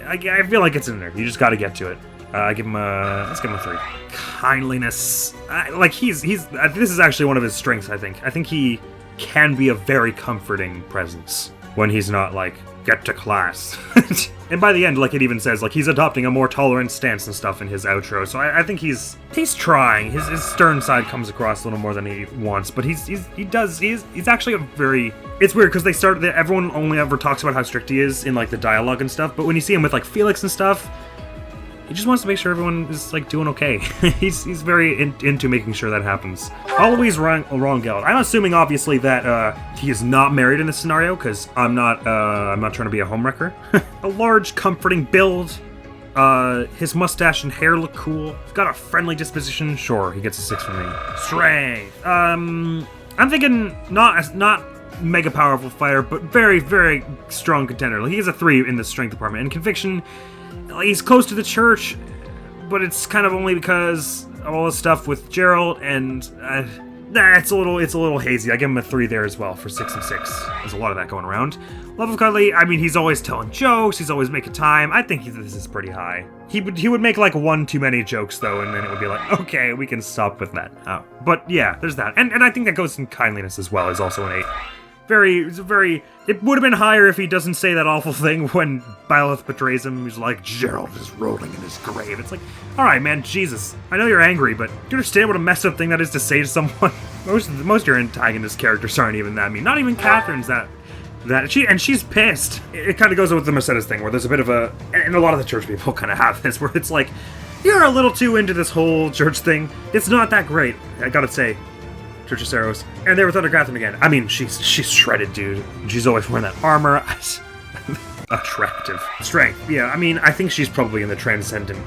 I feel like it's in there. You just got to get to it. Let's give him a 3. Kindliness. This is actually one of his strengths, I think. I think he can be a very comforting presence when he's not like, get to class. And by the end, like it even says, like he's adopting a more tolerant stance and stuff in his outro. So I think he's trying. His stern side comes across a little more than he wants, but he's actually a very... It's weird because everyone only ever talks about how strict he is in like the dialogue and stuff, but when you see him with like Felix and stuff, he just wants to make sure everyone is like doing okay. he's very into making sure that happens. Always Rongeld. I'm assuming obviously that he is not married in this scenario because I'm not trying to be a homewrecker. A large, comforting build. His mustache and hair look cool. He's got a friendly disposition. Sure, he gets a 6 from me. Strength. I'm thinking not mega powerful fighter, but very, very strong contender. Like, he has a 3 in the strength department. And conviction, he's close to the church, but it's kind of only because of all the stuff with Gerald, and Nah, it's a little hazy. I give him a 3 there as well for 6 and 6. There's a lot of that going around. Love of Cuddly, I mean, he's always telling jokes, he's always making time. I think this is pretty high. He would make like one too many jokes though, and then it would be like, okay, we can stop with that. But yeah, there's that. And I think that goes in kindliness as well, is also an 8. It would have been higher if he doesn't say that awful thing when Byleth betrays him. He's like, Gerald is rolling in his grave. It's like, alright man, Jesus. I know you're angry, but do you understand what a messed up thing that is to say to someone? Most of your antagonist characters aren't even that mean. Not even Catherine's that she's pissed. It kind of goes with the Mercedes thing, where there's a bit of a, and a lot of the church people kind of have this, where it's like, you're a little too into this whole church thing. It's not that great, I gotta say. Church of Saros. And there with Thunder Catherine again. I mean, she's shredded, dude. She's always wearing that armor. Attractive. Strength. Yeah, I mean, I think she's probably in the transcendent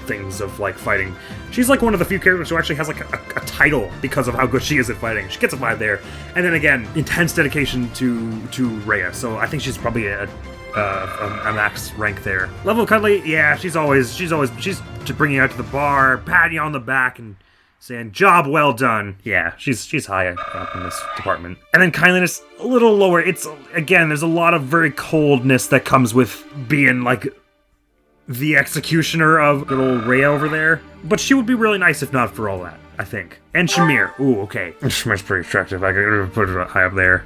things of, like, fighting. She's, like, one of the few characters who actually has, like, a title because of how good she is at fighting. She gets a 5 there. And then, again, intense dedication to Rhea. So I think she's probably a max rank there. Level of Cuddly, yeah, she's bringing you out to the bar, patting you on the back, and saying, job well done. Yeah, she's high up in this department. And then kindliness, a little lower. It's, again, there's a lot of very coldness that comes with being, like, the executioner of good old Rhea over there. But she would be really nice if not for all that, I think. And Shamir. Ooh, okay. Shamir's pretty attractive. I could put her high up there.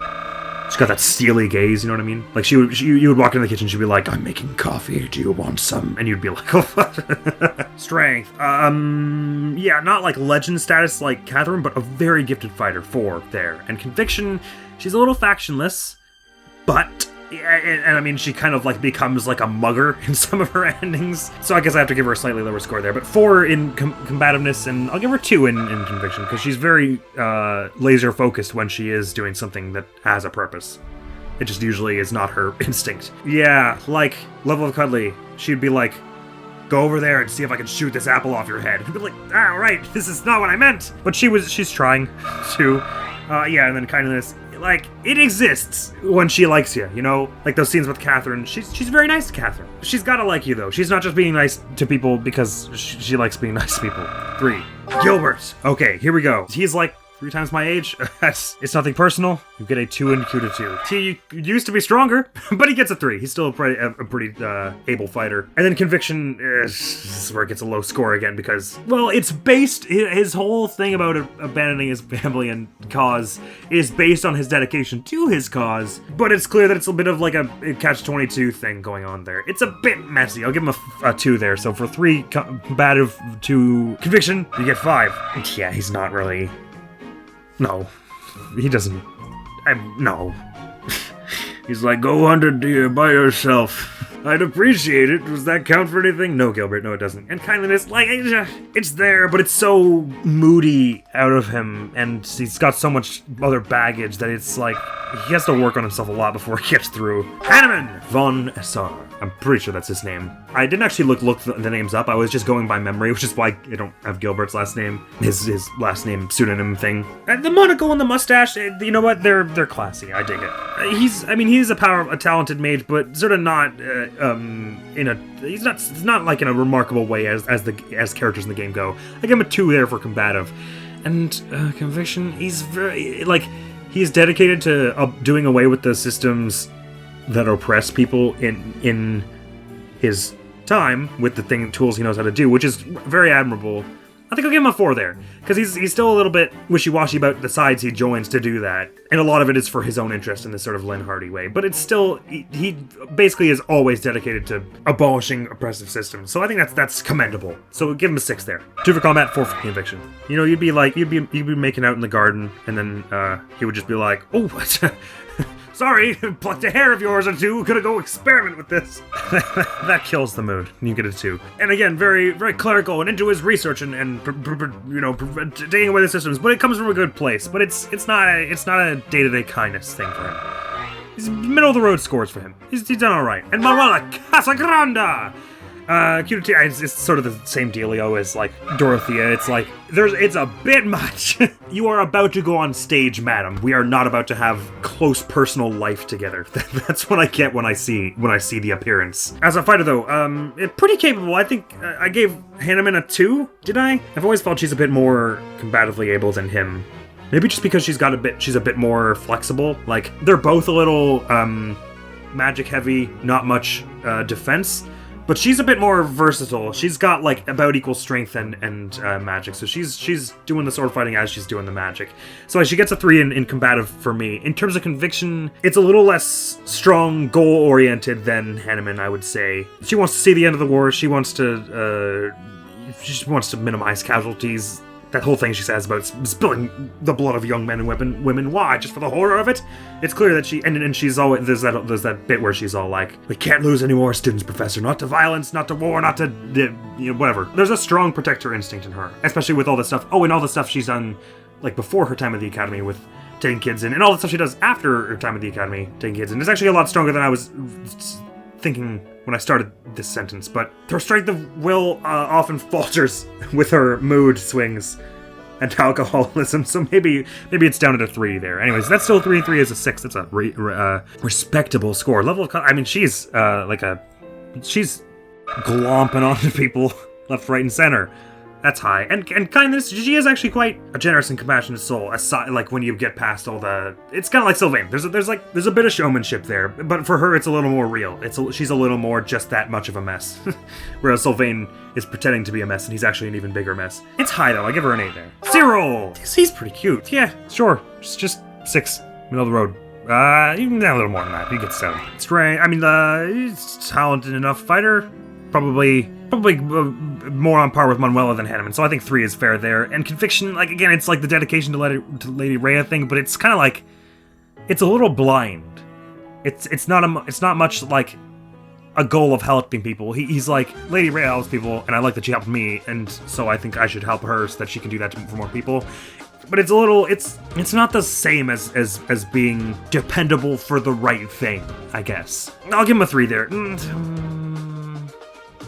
She's got that steely gaze, you know what I mean? Like, you would walk into the kitchen, she'd be like, I'm making coffee, do you want some? And you'd be like, oh, what? Strength. Yeah, not like legend status like Catherine, but a very gifted fighter, 4 there. And conviction, she's a little factionless, but, and I mean, she kind of like becomes like a mugger in some of her endings. So I guess I have to give her a slightly lower score there, but 4 in combativeness, and I'll give her 2 in conviction, because she's very laser focused when she is doing something that has a purpose. It just usually is not her instinct. Yeah, like, level of Cuddly, she'd be like, go over there and see if I can shoot this apple off your head. I'd be like, ah, right, this is not what I meant. But she's trying to. Yeah, and then kindness, like, it exists when she likes you, you know? Like those scenes with Catherine, she's very nice to Catherine. She's gotta like you, though. She's not just being nice to people because she likes being nice to people. 3. Gilbert. Okay, here we go. He's like 3 times my age. It's nothing personal. You get a 2 and Q to 2. He used to be stronger, but he gets a 3. He's still a pretty able fighter. And then conviction, this is where it gets a low score again because, well, it's based, his whole thing about abandoning his family and cause is based on his dedication to his cause, but it's clear that it's a bit of like a catch-22 thing going on there. It's a bit messy. I'll give him a 2 there. So for 3 combative to conviction, you get 5. Yeah, he's not really... No, he doesn't. No. He's like, go hunt a deer by yourself. I'd appreciate it. Does that count for anything? No, Gilbert, no it doesn't. And kindliness, like, it's there, but it's so moody out of him, and he's got so much other baggage that it's like, he has to work on himself a lot before he gets through. Hanneman von Essar. I'm pretty sure that's his name. I didn't actually look the names up. I was just going by memory, which is why I don't have Gilbert's last name. His last name pseudonym thing. The monocle and the mustache, you know what? They're classy. I dig it. He's a talented mage, but sort of not it's not like in a remarkable way as characters in the game go. I give him a 2 there for combative. And conviction, he's very, like, he's dedicated to doing away with the systems that oppress people in his time with the tools he knows how to do, which is very admirable. I think I'll give him a 4 there, because he's still a little bit wishy-washy about the sides he joins to do that, and a lot of it is for his own interest in this sort of Lynn Hardy way, but it's still, he basically is always dedicated to abolishing oppressive systems, so I think that's commendable. So we'll give him a 6 there. 2 for combat, 4 for conviction. You know, you'd be making out in the garden, and then he would just be like, oh, what? Sorry, plucked a hair of yours or 2. Gonna go experiment with this. That kills the mood. You get a 2. And again, very, very clerical and into his research and taking away the systems. But it comes from a good place. But it's not a day-to-day kindness thing for him. He's middle of the road scores for him. He's done all right. And Manuela Casagranda. QT, it's sort of the same dealio as, like, Dorothea. It's like, it's a bit much. You are about to go on stage, madam. We are not about to have close personal life together. That's what I get when I see the appearance. As a fighter, though, pretty capable. I think I gave Hanneman a 2, did I? I've always felt she's a bit more combatively able than him. Maybe just because she's a bit more flexible. Like, they're both a little magic heavy, not much defense, but she's a bit more versatile. She's got like about equal strength and magic, so she's doing the sword fighting as she's doing the magic. So she gets a 3 in combative for me. In terms of conviction, it's a little less strong, goal-oriented than Hanneman, I would say. She wants to see the end of the war. She wants to minimize casualties. That whole thing she says about spilling the blood of young men and women. Why? Just for the horror of it? It's clear that and she's always there's that bit where she's all like, "We can't lose any more students, Professor. Not to violence, not to war, not to whatever." There's a strong protector instinct in her, especially with all the stuff. Oh, and all the stuff she's done, like before her time at the academy with taking kids in, and all the stuff she does after her time at the academy taking kids in. It's actually a lot stronger than I was thinking when I started this sentence, but her strength of will often falters with her mood swings and alcoholism, so maybe it's down to a 3 there. Anyways, that's still 3 and 3 is a 6. That's a respectable score. Level of I mean, she's she's glomping onto people left, right, and center. That's high. And kindness, she is actually quite a generous and compassionate soul. Aside, like when you get past all the, it's kind of like Sylvain. There's a bit of showmanship there, but for her, it's a little more real. She's a little more just that much of a mess, whereas Sylvain is pretending to be a mess, and he's actually an even bigger mess. It's high though. I give her an 8 there. Cyril, he's pretty cute. Yeah, sure. Just 6, middle of the road. Even a little more than that. He gets 7. Strength. I mean, he's talented enough fighter. Probably more on par with Manuela than Hanneman, so I think 3 is fair there. And conviction, like again, it's like the dedication to Lady Rhea thing, but it's kind of like it's a little blind. It's not much like a goal of helping people. He's like, Lady Rhea helps people, and I like that she helped me, and so I think I should help her so that she can do that for more people. But it's a little, it's not the same as being dependable for the right thing, I guess. I'll give him a 3 there.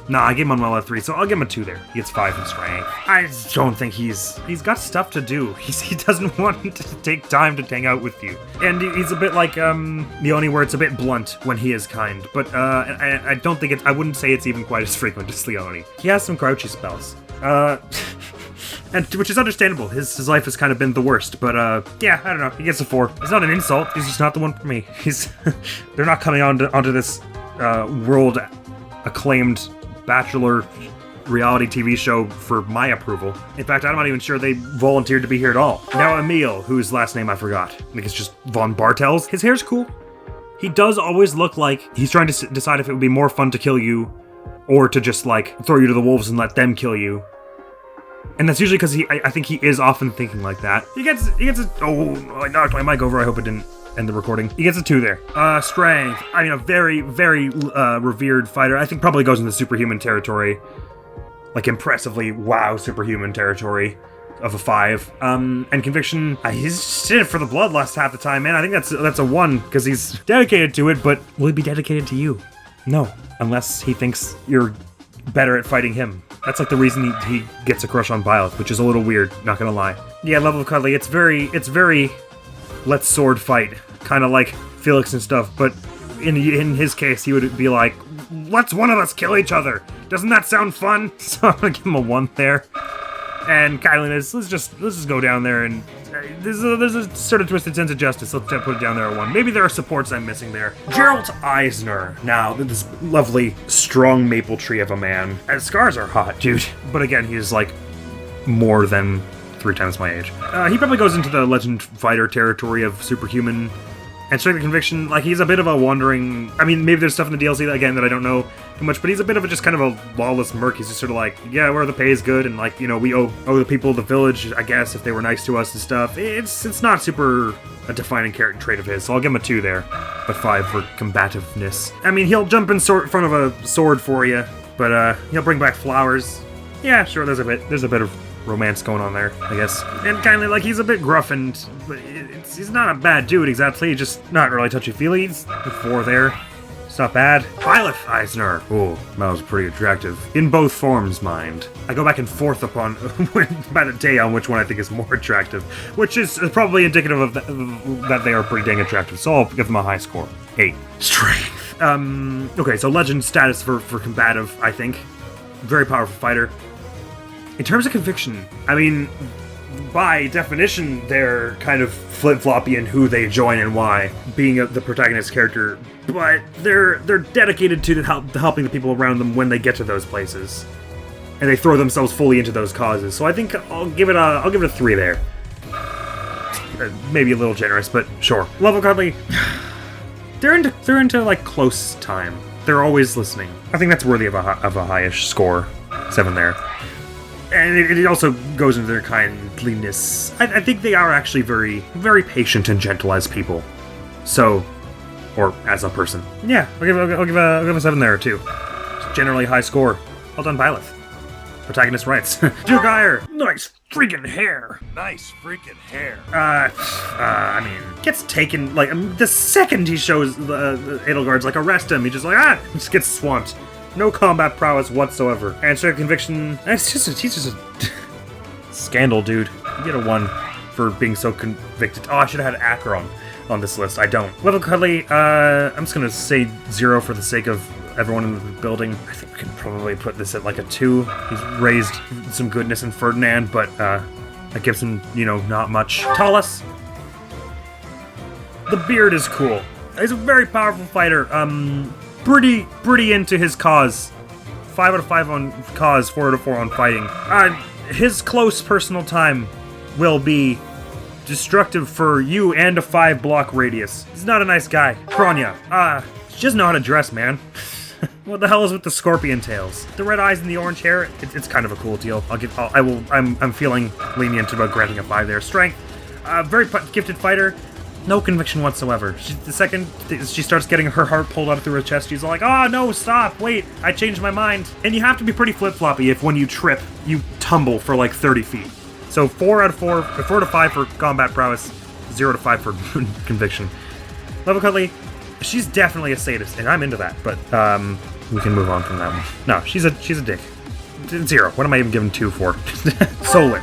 Nah, I gave Manuel a 3, so I'll give him a 2 there. He gets 5 in strength. I don't think he's got stuff to do. He doesn't want to take time to hang out with you. And he's a bit like Leone, where it's a bit blunt when he is kind. But I don't think I wouldn't say it's even quite as frequent as Leone. He has some crouchy spells. And which is understandable. His life has kind of been the worst, but yeah, I don't know. He gets a 4. It's not an insult. He's just not the one for me. They're not coming onto this world acclaimed Bachelor reality TV show for my approval. In fact, I'm not even sure they volunteered to be here at all. Now Emil, whose last name I forgot. I think it's just Von Bartels. His hair's cool. He does always look like he's trying to decide if it would be more fun to kill you or to just like throw you to the wolves and let them kill you. And that's usually because I think he is often thinking like that. He gets a, oh, I knocked my mic over. I hope it didn't end the recording. He gets a 2 there. Strength. I mean, a very, very revered fighter. I think probably goes into superhuman territory. Like impressively, wow, superhuman territory of a 5. And conviction, he's just in it for the bloodlust half the time, man. I think that's a 1 because he's dedicated to it, but will he be dedicated to you? No, unless he thinks you're better at fighting him. That's like the reason he gets a crush on Byleth, which is a little weird, not gonna lie. Yeah, level of cuddly, it's very let's sword fight, kind of like Felix and stuff, but in his case, he would be like, let's one of us kill each other. Doesn't that sound fun? So I'm gonna give him a 1 there. And kindliness, let's just go down there and there's a sort of twisted sense of justice. Let's put it down there at 1. Maybe there are supports I'm missing there. Geralt Eisner. Now, this lovely, strong maple tree of a man. And scars are hot, dude. But again, he's like more than 3 times my age. He probably goes into the legend fighter territory of superhuman and strength and conviction. Like, he's a bit of a wandering, I mean, maybe there's stuff in the DLC again that I don't know too much, but he's a bit of a just kind of a lawless merc. He's just sort of like, yeah, where the pay is good, and like, you know, we owe the people of the village, I guess, if they were nice to us and stuff. It's not super a defining character trait of his, so I'll give him a 2 there, a 5 for combativeness. I mean, he'll jump in front of a sword for you, but he'll bring back flowers. Yeah, sure, there's a bit of romance going on there, I guess. And kindly, like, he's a bit gruff, and he's not a bad dude exactly, he's just not really touchy-feely. He's a 4 there. It's not bad. Byleth Eisner. Oh, that was pretty attractive. In both forms, mind. I go back and forth upon by the day on which one I think is more attractive, which is probably indicative of that they are pretty dang attractive, so I'll give them a high score. 8. Strength. Okay, so legend status for combative, I think. Very powerful fighter. In terms of conviction, I mean, by definition, they're kind of flip-floppy in who they join and why, being the protagonist character, but they're dedicated to helping the people around them when they get to those places. And they throw themselves fully into those causes. So I think I'll give it a 3 there. Maybe a little generous, but sure. Level Cuddly, they're into like close time. They're always listening. I think that's worthy of a highish score. 7 there. And it also goes into their kindliness. I think they are actually very, very patient and gentle as people. So, or as a person. Yeah, I'll give a 7 there too. Generally high score. Well done, Byleth. Protagonist writes, Duke Ire, nice freaking hair. Nice freaking hair. I mean, gets taken, like, the second he shows the Edelgard's, like, arrest him, he just just gets swamped. No combat prowess whatsoever. And straight conviction, he's just a scandal, dude. You get a 1 for being so convicted. Oh, I should have had Akron on this list. I don't. Level Cuddly, I'm just gonna say 0 for the sake of everyone in the building. I think we can probably put this at like a 2. He's raised some goodness in Ferdinand, but that gives him, not much. Talus. The beard is cool. He's a very powerful fighter. Pretty into his cause. 5 out of 5 on cause, 4 out of 4 on fighting. His close personal time will be destructive for you and a 5 block radius. He's not a nice guy. Kronya. She doesn't know how to dress, man. What the hell is with the scorpion tails? The red eyes and the orange hair, it's kind of a cool deal. I'm feeling lenient about granting a 5 there. Strength, very gifted fighter, no conviction whatsoever. The second she starts getting her heart pulled out through her chest, she's like, oh no, stop, wait, I changed my mind. And you have to be pretty flip-floppy if when you trip, you tumble for like 30 feet. So 4 out of 4, 4 to 5 for combat prowess, 0 to 5 for conviction. Level Cuddly, she's definitely a sadist, and I'm into that, but we can move on from that one. No, she's a dick. 0. What am I even giving 2 for? Solar.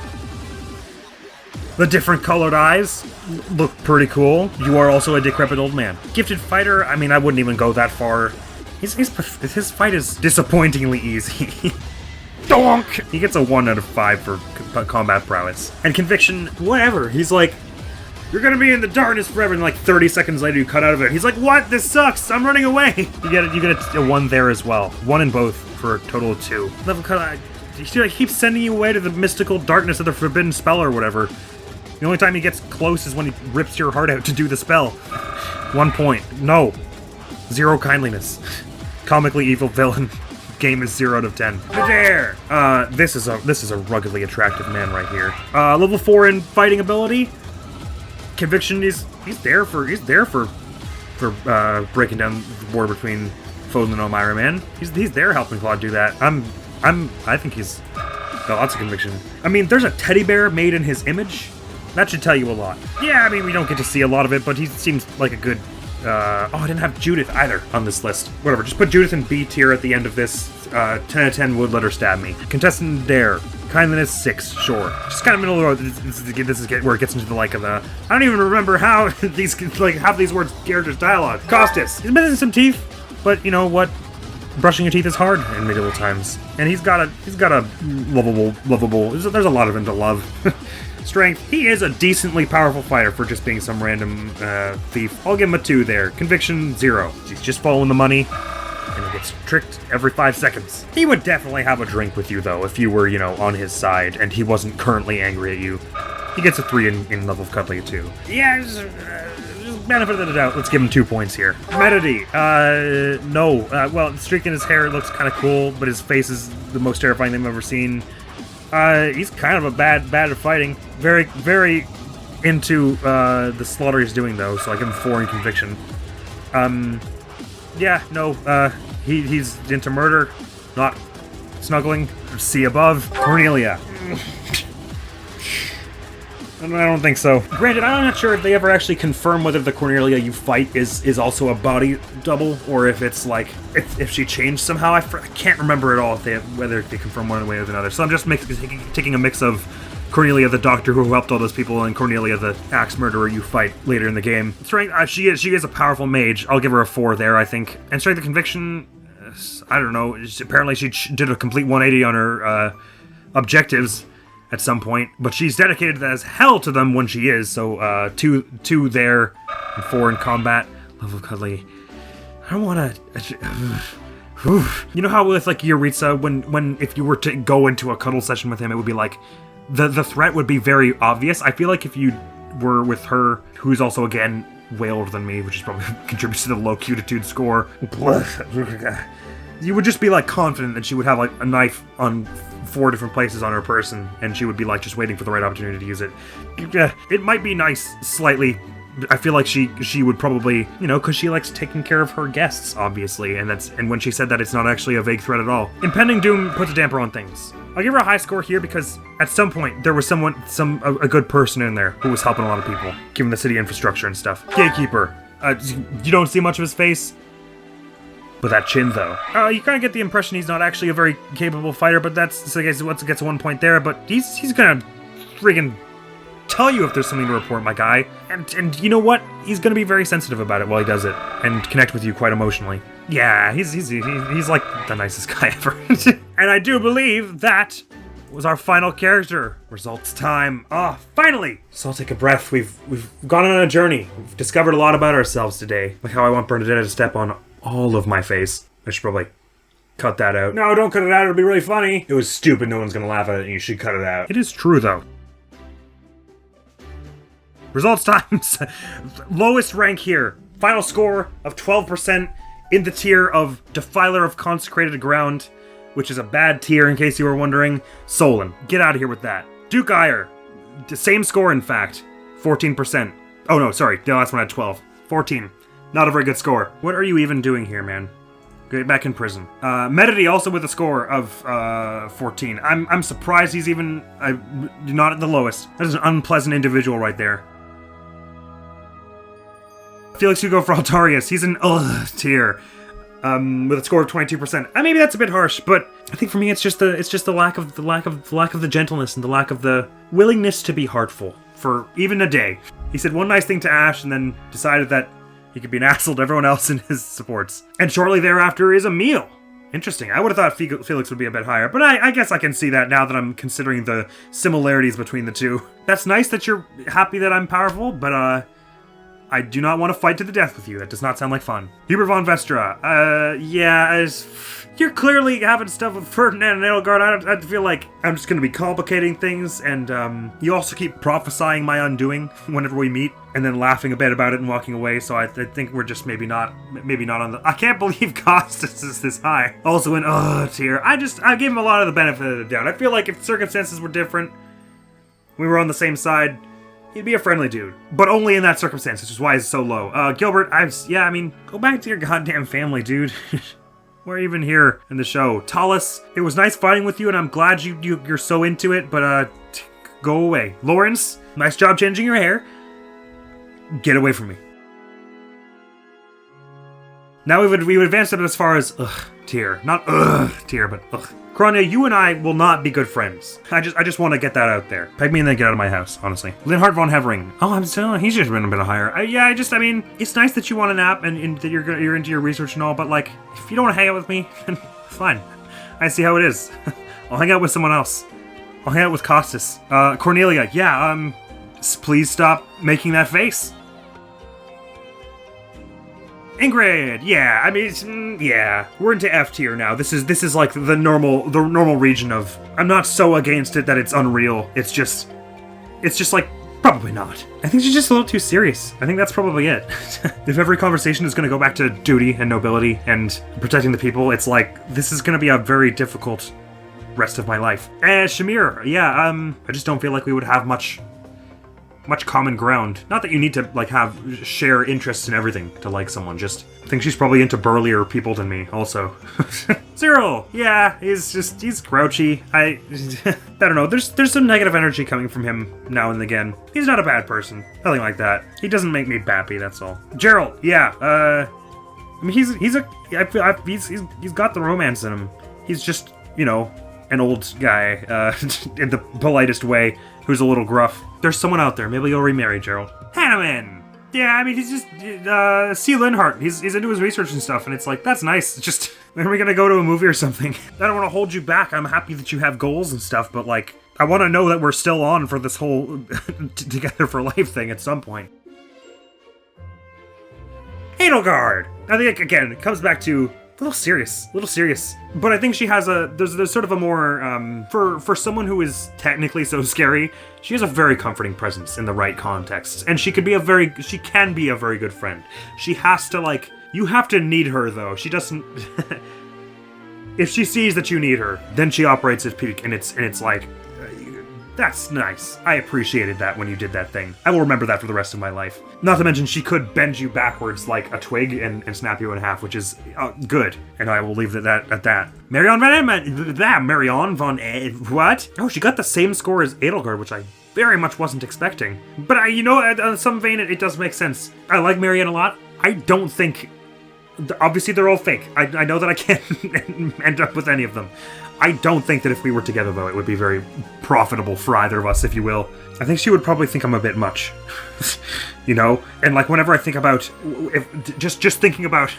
The different colored eyes look pretty cool. You are also a decrepit old man. Gifted fighter, I mean, I wouldn't even go that far. His fight is disappointingly easy. Donk! He gets a 1 out of 5 for combat prowess. And conviction, whatever. He's like, you're gonna be in the darkness forever, and like 30 seconds later you cut out of it. He's like, what? This sucks! I'm running away! You get a 1 there as well. 1 in both for a total of 2. Level cut, he keeps sending you away to the mystical darkness of the forbidden spell or whatever. The only time he gets close is when he rips your heart out to do the spell. 1 point. No. 0 kindliness. Comically evil villain. Game is 0 out of 10. There. This is a ruggedly attractive man right here. Level 4 in fighting ability. Conviction is he's there for breaking down the war between Fódlan and Elmira, man. He's there helping Claude do that. I think he's got lots of conviction. I mean, there's a teddy bear made in his image. That should tell you a lot. Yeah, I mean, we don't get to see a lot of it, but he seems like a good... I didn't have Judith either on this list. Whatever, just put Judith in B tier at the end of this. 10 out of 10 would let her stab me. Contestant Dare. Kindliness 6, sure. Just kind of middle of the road. This is where it gets into the like of the... I don't even remember how half these words characters dialogue. Costas. He's missing some teeth, but you know what? Brushing your teeth is hard in medieval times. And he's got a lovable... There's a lot of him to love. Strength, he is a decently powerful fighter for just being some random thief. I'll give him a 2 there. Conviction, 0. He's just following the money, and he gets tricked every 5 seconds. He would definitely have a drink with you, though, if you were, on his side, and he wasn't currently angry at you. He gets a 3 in level of cuddly, too. Yeah, just benefit of the doubt. Let's give him 2 points here. Metodey, no. Well, the streak in his hair looks kind of cool, but his face is the most terrifying thing I've ever seen. He's kind of a bad at fighting. Very, very into the slaughter he's doing, though, so I give him 4 in conviction. Yeah, no, he's into murder, not snuggling. C above. Cornelia. I don't think so. Granted, I'm not sure if they ever actually confirm whether the Cornelia you fight is also a body double, or if it's like, if she changed somehow. I can't remember at all whether they confirm one way or another. So I'm just taking a mix of Cornelia the doctor who helped all those people and Cornelia the axe murderer you fight later in the game. Strength, she is a powerful mage. I'll give her a 4 there, I think. And Strength of Conviction, I don't know. Apparently she did a complete 180 on her objectives. at some point, but she's dedicated as hell to them when she is, so, two there, and 4 in combat. Love of cuddly. I don't wanna... You know how with, like, Yuritsa, when if you were to go into a cuddle session with him, it would be like, the threat would be very obvious. I feel like if you were with her, who's also, again, way older than me, which is probably contributes to the low cutitude score, you would just be, like, confident that she would have, like, a knife on 4 different places on her person, and she would be, like, just waiting for the right opportunity to use it. It might be nice, slightly. I feel like she would probably, you know, because she likes taking care of her guests, obviously, and when she said that, it's not actually a vague threat at all. Impending doom puts a damper on things. I'll give her a high score here because at some point there was a good person in there who was helping a lot of people, given the city infrastructure and stuff. Gatekeeper. You don't see much of his face, but that chin though. You kind of get the impression he's not actually a very capable fighter, but that's, so I guess what gets 1 point there. But he's gonna friggin' tell you if there's something to report, my guy. And you know what? He's gonna be very sensitive about it while he does it, and connect with you quite emotionally. Yeah, he's like the nicest guy ever. And I do believe that was our final character. Results time. Finally! So I'll take a breath. We've gone on a journey. We've discovered a lot about ourselves today. Like how I want Bernadette to step on all of my face. I should probably cut that out. No, don't cut it out. It'll be really funny. It was stupid. No one's gonna laugh at it, and you should cut it out. It is true, though. Results times. Lowest rank here. Final score of 12% in the tier of Defiler of Consecrated Ground, which is a bad tier in case you were wondering. Solon. Get out of here with that. Duke Ire. The same score, in fact. 14%. Oh no, sorry. The last one had 12. 14. Not a very good score. What are you even doing here, man? Get back in prison. Metodey also with a score of 14. I'm surprised he's even not at the lowest. That is an unpleasant individual right there. Felix Hugo for Altarius. He's an tier. With a score of 22%. Maybe that's a bit harsh, but I think for me it's just the lack of the gentleness and the lack of the willingness to be heartful for even a day. He said one nice thing to Ash and then decided that he could be an asshole to everyone else in his supports. And shortly thereafter is Emil. Interesting. I would have thought Felix would be a bit higher, but I guess I can see that now that I'm considering the similarities between the two. That's nice that you're happy that I'm powerful, but I do not want to fight to the death with you. That does not sound like fun. Hubert von Vestra. Yeah, you're clearly having stuff with Ferdinand and Edelgard. I feel like I'm just going to be complicating things, and you also keep prophesying my undoing whenever we meet, and then laughing a bit about it and walking away, so I think we're just maybe not on the... I can't believe Costas is this high. Also in tier. I gave him a lot of the benefit of the doubt. I feel like if circumstances were different, we were on the same side, he'd be a friendly dude. But only in that circumstance, which is why he's so low. Gilbert, go back to your goddamn family, dude. We're even here in the show. Tallis, it was nice fighting with you, and I'm glad you're so into it, but, go away. Lawrence, nice job changing your hair. Get away from me. Now we would advance it as far as, tier. Not, tier, but, Kronia, you and I will not be good friends. I just want to get that out there. Peg me and then get out of my house, honestly. Linhart von Hevering. He's just been a bit higher. It's nice that you want a nap and that you're into your research and all, but like, if you don't want to hang out with me, then fine. I see how it is. I'll hang out with someone else. I'll hang out with Costas. Cornelia, please stop making that face. Ingrid, we're into F tier now. This is like the normal region of, I'm not so against it that it's unreal. It's just like, probably not. I think she's just a little too serious. I think that's probably it. If every conversation is gonna go back to duty and nobility and protecting the people, it's like, this is gonna be a very difficult rest of my life. Shamir, I just don't feel like we would have much common ground. Not that you need to share interests in everything to like someone, just I think she's probably into burlier people than me also. Cyril, he's grouchy. I don't know, there's some negative energy coming from him now and again. He's not a bad person, nothing like that. He doesn't make me bappy, that's all. Gerald, he's got the romance in him. He's just, an old guy, in the politest way, who's a little gruff. There's someone out there. Maybe you'll remarry, Gerald. Hanneman! He's just, C. Linhart. He's into his research and stuff, and it's like, that's nice. It's just, when are we gonna go to a movie or something? I don't want to hold you back. I'm happy that you have goals and stuff, but like, I want to know that we're still on for this whole together for life thing at some point. Edelgard! I think, again, it comes back to a little serious. But I think she has there's sort of a more, for someone who is technically so scary, she has a very comforting presence in the right context. And she can be a very good friend. She has to, like, you have to need her, though. She doesn't, if she sees that you need her, then she operates at peak, and it's like, that's nice. I appreciated that when you did that thing. I will remember that for the rest of my life. Not to mention, she could bend you backwards like a twig and snap you in half, which is good. And I will leave that at that. Marion von what? Oh, she got the same score as Edelgard, which I very much wasn't expecting. But on some vein, it does make sense. I like Marianne a lot. I don't think... Obviously, they're all fake. I know that I can't end up with any of them. I don't think that if we were together, though, it would be very profitable for either of us, if you will. I think she would probably think I'm a bit much, you know? And, like, whenever I think about, just thinking about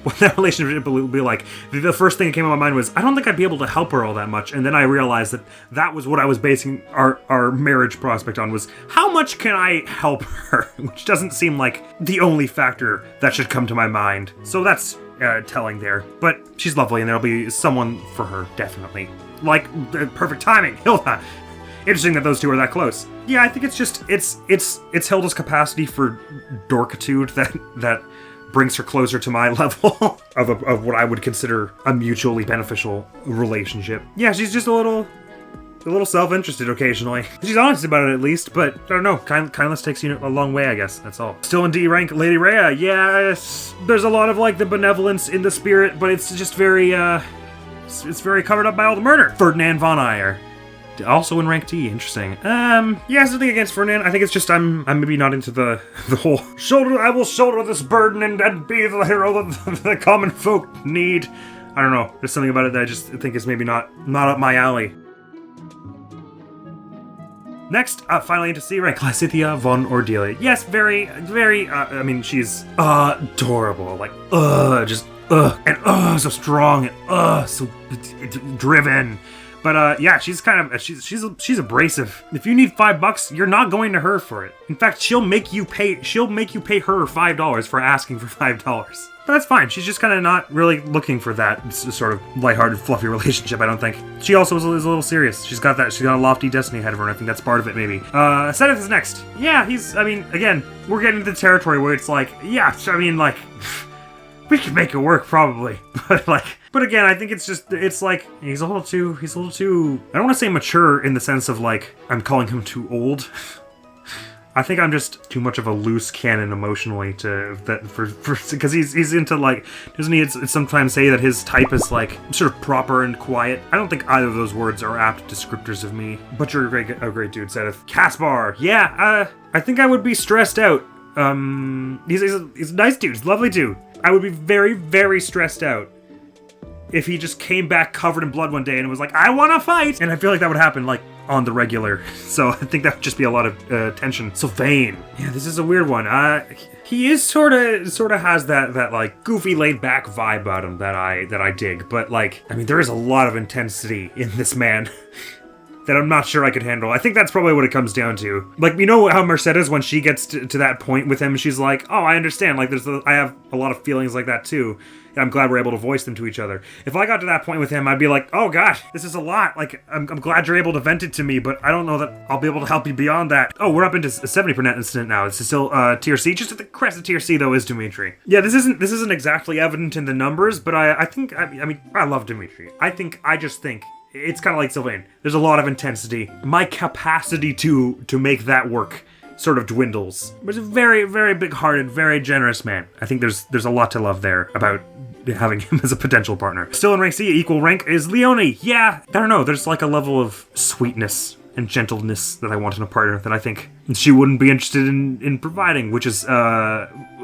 what that relationship would be like, the first thing that came to my mind was, I don't think I'd be able to help her all that much. And then I realized that was what I was basing our marriage prospect on, was how much can I help her? Which doesn't seem like the only factor that should come to my mind. So that's telling there. But she's lovely, and there'll be someone for her, definitely. Like, perfect timing, Hilda. Interesting that those two are that close. Yeah, I think it's just, it's Hilda's capacity for dorkitude that brings her closer to my level of what I would consider a mutually beneficial relationship. Yeah, she's just a little self-interested occasionally. She's honest about it, at least, but I don't know. Kindness takes you a long way, I guess. That's all. Still in D rank, Lady Rhea. Yes, there's a lot of, like, the benevolence in the spirit, but it's just very, it's very covered up by all the murder. Ferdinand von Eyre. Also in rank T, interesting. Yeah, something against Ferdinand. I think it's just I'm maybe not into the whole I will shoulder this burden and be the hero that the common folk need. I don't know. There's something about it that I just think is maybe not up my alley. Next, finally into C rank, Lysithea von Ordelia. Yes, very, I mean, she's adorable. Like, and so strong, and so driven. But yeah, she's kind of she's abrasive. If you need $5, you're not going to her for it. In fact, she'll make you pay her $5 for asking for $5. But that's fine. She's just kind of not really looking for that sort of lighthearted, fluffy relationship, I don't think. She also is a little serious. She's got a lofty destiny ahead of her, and I think that's part of it, maybe. Zenith is next. Yeah, I mean, again, we're getting into the territory where it's like, yeah, I mean, like, we can make it work, probably. But again, I think it's like, he's a little too, I don't want to say mature in the sense of, like, I'm calling him too old. I think I'm just too much of a loose cannon emotionally because he's into, like, doesn't he sometimes say that his type is, like, sort of proper and quiet? I don't think either of those words are apt descriptors of me. But you're a great dude, Zenith. Caspar, yeah, I think I would be stressed out. He's a nice dude, he's a lovely dude. I would be very, very stressed out if he just came back covered in blood one day and was like, I want to fight! And I feel like that would happen, like, on the regular. So I think that would just be a lot of tension. Sylvain. Yeah, this is a weird one. He is sort of has that like goofy laid back vibe about him that I dig. But, like, I mean, there is a lot of intensity in this man that I'm not sure I could handle. I think that's probably what it comes down to. Like, you know how Mercedes, when she gets to that point with him, she's like, oh, I understand. Like, I have a lot of feelings like that too. I'm glad we're able to voice them to each other. If I got to that point with him, I'd be like, oh gosh, this is a lot. Like, I'm glad you're able to vent it to me, but I don't know that I'll be able to help you beyond that. Oh, we're up into 70% incident now. This is still tier C. Just at the crest of tier C, though, is Dimitri. Yeah, this isn't exactly evident in the numbers, but I think, I mean, I love Dimitri. I just think it's kind of like Sylvain. There's a lot of intensity. My capacity to make that work sort of dwindles. But he's a very, very big-hearted, very generous man. I think there's a lot to love there about having him as a potential partner. Still in rank C, equal rank is Leonie. Yeah, I don't know, there's like a level of sweetness and gentleness that I want in a partner that I think she wouldn't be interested in providing, which is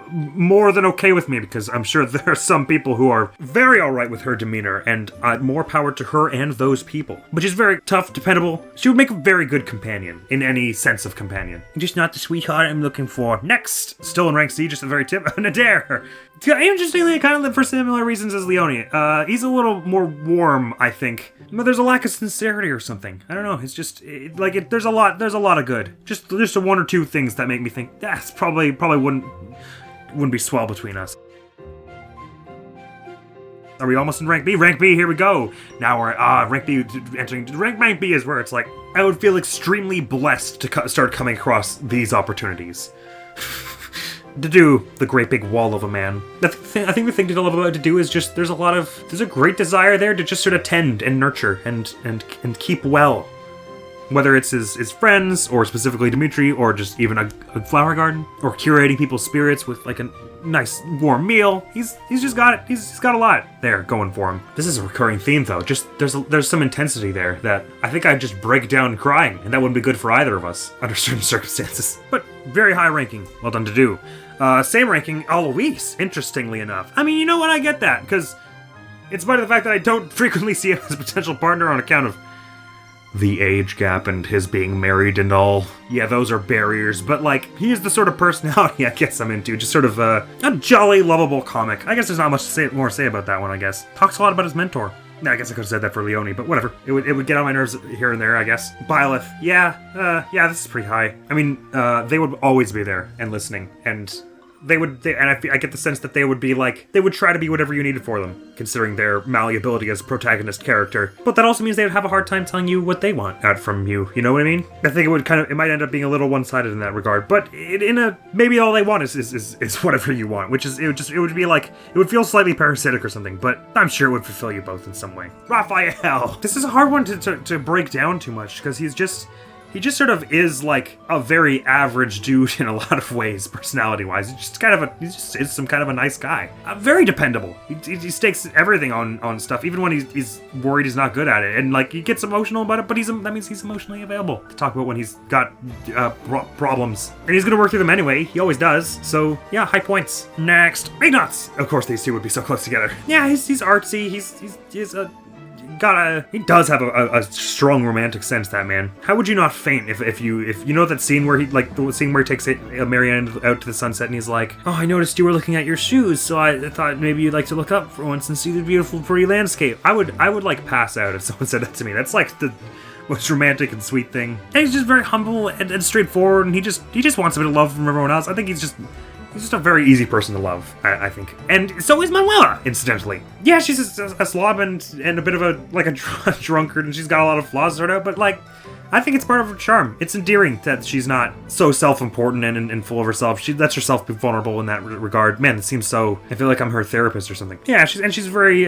more than okay with me, because I'm sure there are some people who are very alright with her demeanor, and more power to her and those people. But she's very tough, dependable. She would make a very good companion, in any sense of companion. Just not the sweetheart I'm looking for. Next! Still in rank C, just a very Nadir! Interestingly, kind of for similar reasons as Leone. He's a little more warm, I think. But there's a lack of sincerity or something. I don't know, it's just, there's a lot of good. Just one or two things that make me think, that's probably wouldn't be swell between us. Are we almost in rank B? Rank B, here we go! Now we're, rank B, entering, rank B is where it's like, I would feel extremely blessed to start coming across these opportunities. To do the great big wall of a man. I think the thing to love about it to do is just, there's a great desire there to just sort of tend and nurture and keep well. Whether it's his friends, or specifically Dimitri, or just even a flower garden, or curating people's spirits with like a nice warm meal. He's just got it. He's got a lot there going for him. This is a recurring theme though. Just there's some intensity there that I think I'd just break down crying, and that wouldn't be good for either of us under certain circumstances. But very high ranking. Well done to do. Same ranking, Alois, interestingly enough. I mean, you know what, I get that, because in spite of the fact that I don't frequently see him as a potential partner on account of the age gap and his being married and all. Yeah, those are barriers, but like, he is the sort of personality I guess I'm into. Just sort of a jolly, lovable comic. I guess there's not much more to say about that one, I guess. Talks a lot about his mentor. I guess I could have said that for Leone, but whatever. It would get on my nerves here and there, I guess. Byleth, yeah, this is pretty high. I mean, they would always be there and listening, and I get the sense that they would be like, they would try to be whatever you needed for them, considering their malleability as protagonist character. But that also means they would have a hard time telling you what they want out from you. You know what I mean? I think it might end up being a little one-sided in that regard. But maybe all they want is whatever you want, which is it would feel slightly parasitic or something. But I'm sure it would fulfill you both in some way. Raphael, this is a hard one to break down too much, because he just sort of is like a very average dude in a lot of ways, personality-wise. He's just is some kind of a nice guy. Very dependable. He stakes everything on stuff, even when he's worried he's not good at it. And like, he gets emotional about it, but that means he's emotionally available to talk about when he's got problems. And he's gonna work through them anyway. He always does. So yeah, high points. Next, Nuts. Of course, these two would be so close together. Yeah, he's artsy. He does have a strong romantic sense, that man. How would you not faint if you know that scene where the scene where he takes Marianne out to the sunset and he's like, oh, I noticed you were looking at your shoes, so I thought maybe you'd like to look up for once and see the beautiful, pretty landscape. I would like pass out if someone said that to me. That's like the most romantic and sweet thing. And he's just very humble and straightforward, and he just wants a bit of love from everyone else. I think he's just a very easy person to love, I think. And so is Manuela, incidentally. Yeah, she's a slob and a bit of a drunkard, and she's got a lot of flaws sort of, but like, I think it's part of her charm. It's endearing that she's not so self-important and full of herself. She lets herself be vulnerable in that regard. Man, it seems so, I feel like I'm her therapist or something. Yeah, she's very,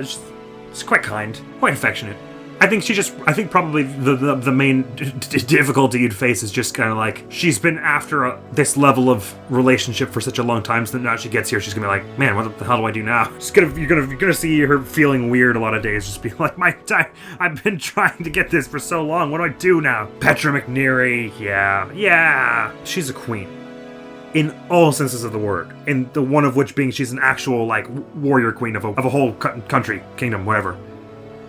she's quite kind, quite affectionate. I think probably the main difficulty you'd face is just kind of like, she's been after this level of relationship for such a long time, so that now she gets here, she's gonna be like, man, what the hell do I do now? You're gonna see her feeling weird a lot of days, just being like, I've been trying to get this for so long, what do I do now? Petra McNeary, yeah, she's a queen. In all senses of the word. In the one of which being she's an actual, like, warrior queen of a whole country, kingdom, whatever.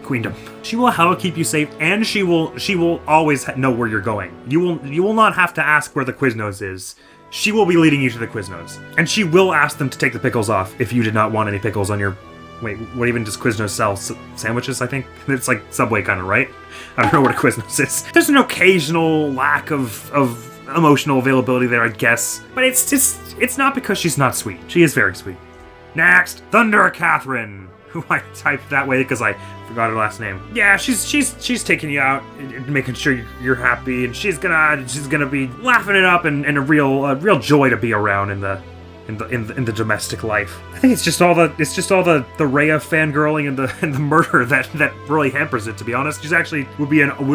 Queendom. She will help keep you safe, and she will always know where you're going. You will not have to ask where the Quiznos is. She will be leading you to the Quiznos. And she will ask them to take the pickles off if you did not want any pickles on your... Wait, what even does Quiznos sell? Sandwiches, I think? It's like Subway kind of, right? I don't know what a Quiznos is. There's an occasional lack of emotional availability there, I guess. But it's not because she's not sweet. She is very sweet. Next, Thunder Catherine, who I typed that way because I forgot her last name. Yeah, she's taking you out and making sure you're happy, and she's gonna be laughing it up and a real joy to be around in the domestic life. I think it's just all the Rhea fangirling and the murder that really hampers it, to be honest. She's actually would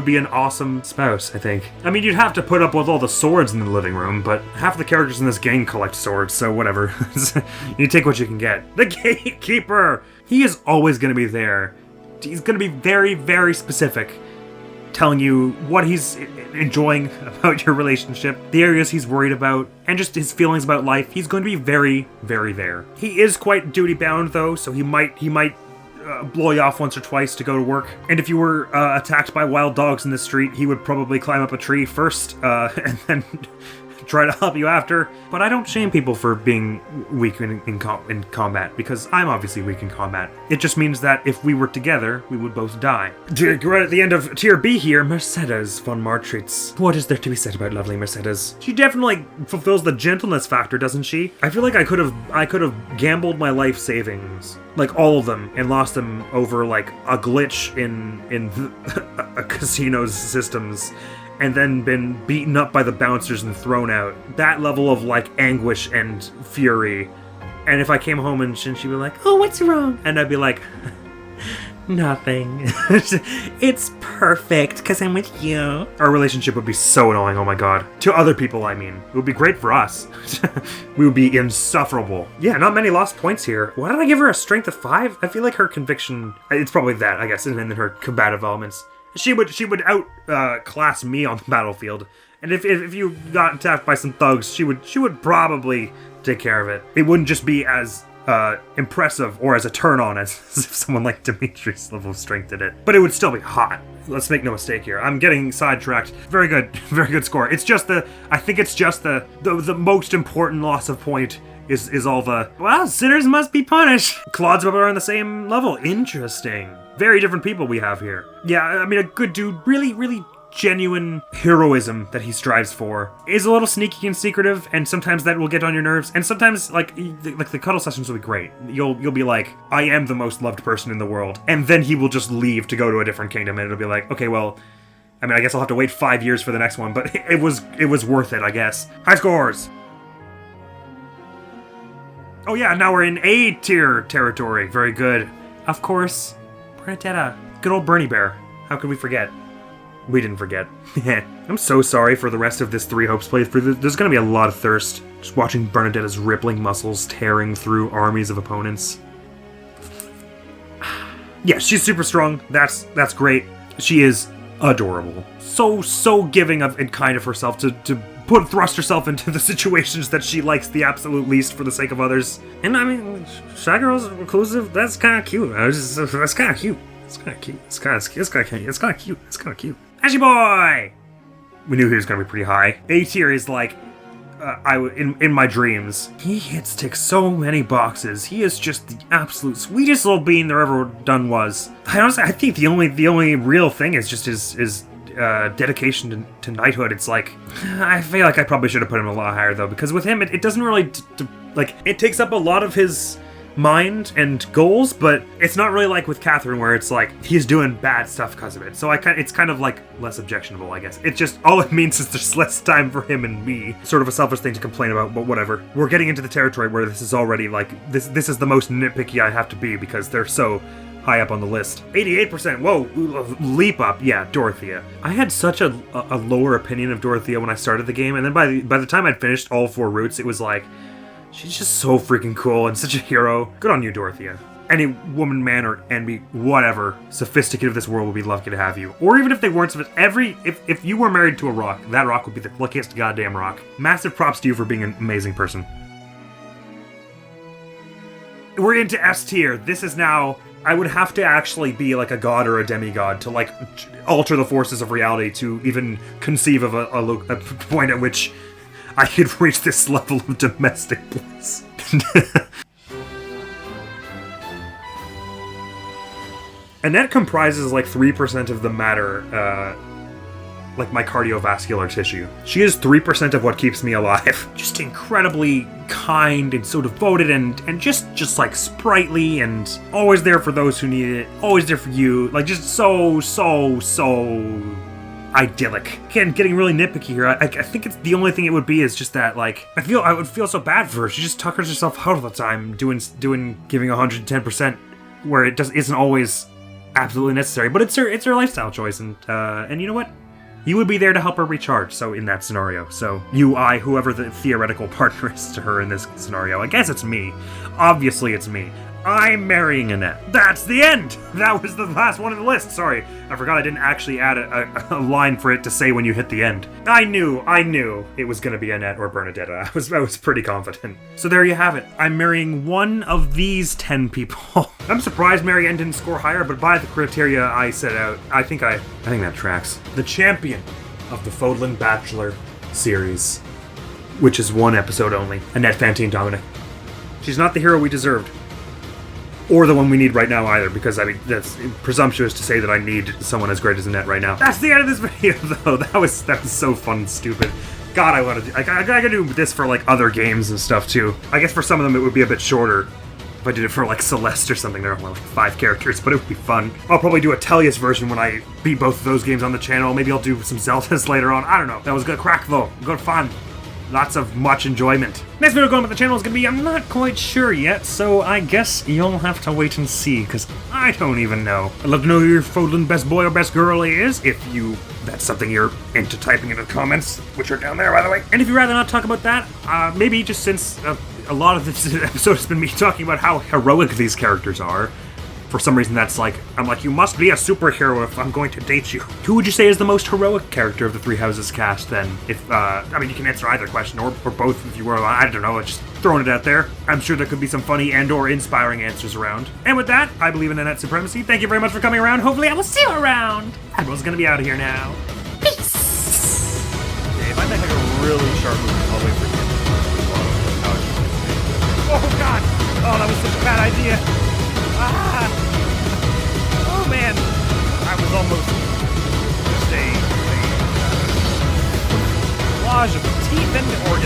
be an awesome spouse, I think. I mean, you'd have to put up with all the swords in the living room, but half the characters in this game collect swords, so whatever. You take what you can get. The Gatekeeper! He is always gonna be there. He's gonna be very, very specific. telling you what he's enjoying about your relationship, the areas he's worried about, and just his feelings about life. He's going to be very, very there. He is quite duty-bound, though, so he might blow you off once or twice to go to work. And if you were attacked by wild dogs in the street, he would probably climb up a tree first, and then try to help you after. But I don't shame people for being weak in combat, because I'm obviously weak in combat. It just means that if we were together, we would both die. Right at the end of Tier B here, Mercedes von Martritz. What is there to be said about lovely Mercedes? She definitely fulfills the gentleness factor, doesn't she? I feel like I could have gambled my life savings, like all of them, and lost them over like a glitch in a casino's systems, and then been beaten up by the bouncers and thrown out. That level of, like, anguish and fury. And if I came home and she'd be like, oh, what's wrong? And I'd be like, nothing. It's perfect, because I'm with you. Our relationship would be so annoying, oh my god. To other people, I mean. It would be great for us. We would be insufferable. Yeah, not many lost points here. Why did I give her a strength of 5? I feel like her conviction... It's probably that, I guess, and then her combative elements. She would out class me on the battlefield, and if you got attacked by some thugs, she would probably take care of it. It wouldn't just be as impressive or as a turn on as if someone like Dimitri's level of strength did it, but it would still be hot. Let's make no mistake here. I'm getting sidetracked. Very good score. It's just I think it's just the most important loss of point. Is all the, well, sinners must be punished. Claude's are on the same level. Interesting. Very different people we have here. Yeah, I mean, a good dude, really, really genuine heroism that he strives for is a little sneaky and secretive, and sometimes that will get on your nerves, and sometimes, like the cuddle sessions will be great. You'll be like, I am the most loved person in the world, and then he will just leave to go to a different kingdom, and it'll be like, okay, well, I mean, I guess I'll have to wait 5 years for the next one, but it was worth it, I guess. High scores! Oh yeah, now we're in A tier territory. Very good. Of course, Bernadetta. Good old Bernie Bear. How could we forget? We didn't forget. I'm so sorry for the rest of this Three Hopes playthrough. There's gonna be a lot of thirst. Just watching Bernadetta's rippling muscles tearing through armies of opponents. Yeah, she's super strong. That's great. She is adorable. So giving of and kind of herself to thrust herself into the situations that she likes the absolute least for the sake of others. And I mean, Shy Girl's reclusive, that's kind of cute. That's kind of cute. It's kind of cute. It's kind of cute. It's kind of cute. Ashy Boy! We knew he was going to be pretty high. A tier is like, in my dreams. He ticks so many boxes. He is just the absolute sweetest little bean there ever done was. I think the only real thing is just his dedication to knighthood. It's like, I feel like I probably should have put him a lot higher though, because with him it doesn't really like, it takes up a lot of his mind and goals, but it's not really like with Catherine where it's like he's doing bad stuff because of it. So it's kind of like less objectionable, I guess. It just, all it means is there's less time for him and me. Sort of a selfish thing to complain about, but whatever. We're getting into the territory where this is already like, this is the most nitpicky I have to be because they're so high up on the list. 88%, whoa, leap up. Yeah, Dorothea. I had such a lower opinion of Dorothea when I started the game, and then by the time I'd finished all 4 routes, it was like, she's just so freaking cool and such a hero. Good on you, Dorothea. Any woman, man, or enemy, whatever, sophisticated of this world would be lucky to have you. Or even if they weren't, if you were married to a rock, that rock would be the luckiest goddamn rock. Massive props to you for being an amazing person. We're into S tier. This is now, I would have to actually be like a god or a demigod to like alter the forces of reality to even conceive of a point at which I could reach this level of domestic bliss. Annette comprises like 3% of the matter, like my cardiovascular tissue. She is 3% of what keeps me alive. Just incredibly kind and so devoted and just like sprightly and always there for those who need it. Always there for you. Like just so idyllic. Again, getting really nitpicky here. I think it's the only thing it would be is just that, like, I would feel so bad for her. She just tuckers herself out all the time, giving 110%, where it isn't always absolutely necessary. But it's her lifestyle choice, and you know what? You would be there to help her recharge. So in that scenario, so whoever the theoretical partner is to her in this scenario, I guess it's me. Obviously, it's me. I'm marrying Annette. That's the end! That was the last one on the list. Sorry, I forgot I didn't actually add a line for it to say when you hit the end. I knew it was gonna be Annette or Bernadetta. I was pretty confident. So there you have it. I'm marrying one of these 10 people. I'm surprised Mary Ann didn't score higher, but by the criteria I set out, I think that tracks. The champion of the Fódlan Bachelor series, which is one episode only, Annette Fantine Dominic. She's not the hero we deserved. Or the one we need right now either, because I mean, that's presumptuous to say that I need someone as great as Annette right now. That's the end of this video, though. That was so fun and stupid. God, I gotta do this for like other games and stuff too. I guess for some of them it would be a bit shorter if I did it for like Celeste or something. There are only like 5 characters, but it would be fun. I'll probably do a Tellius version when I beat both of those games on the channel. Maybe I'll do some Zeldas later on. I don't know. That was good crack though. Good fun. Lots of much enjoyment. Next video going with the channel is going to be, I'm not quite sure yet, so I guess you'll have to wait and see, because I don't even know. I'd love to know who your Fódlan best boy or best girl is, if that's something you're into typing into the comments, which are down there, by the way. And if you'd rather not talk about that, maybe just since a lot of this episode has been me talking about how heroic these characters are, for some reason that's like, I'm like, you must be a superhero if I'm going to date you. Who would you say is the most heroic character of the Three Houses cast then? If, I mean, you can answer either question, or both if you were, I don't know, just throwing it out there. I'm sure there could be some funny and or inspiring answers around. And with that, I believe in Annette supremacy. Thank you very much for coming around. Hopefully I will see you around. Admiral's gonna be out of here now. Peace! Okay, if I make like a really sharp move, I'll wait for you. Oh god! Oh, that was such a bad idea. Ah! Oh man! That was almost just a collage of teeth and organs.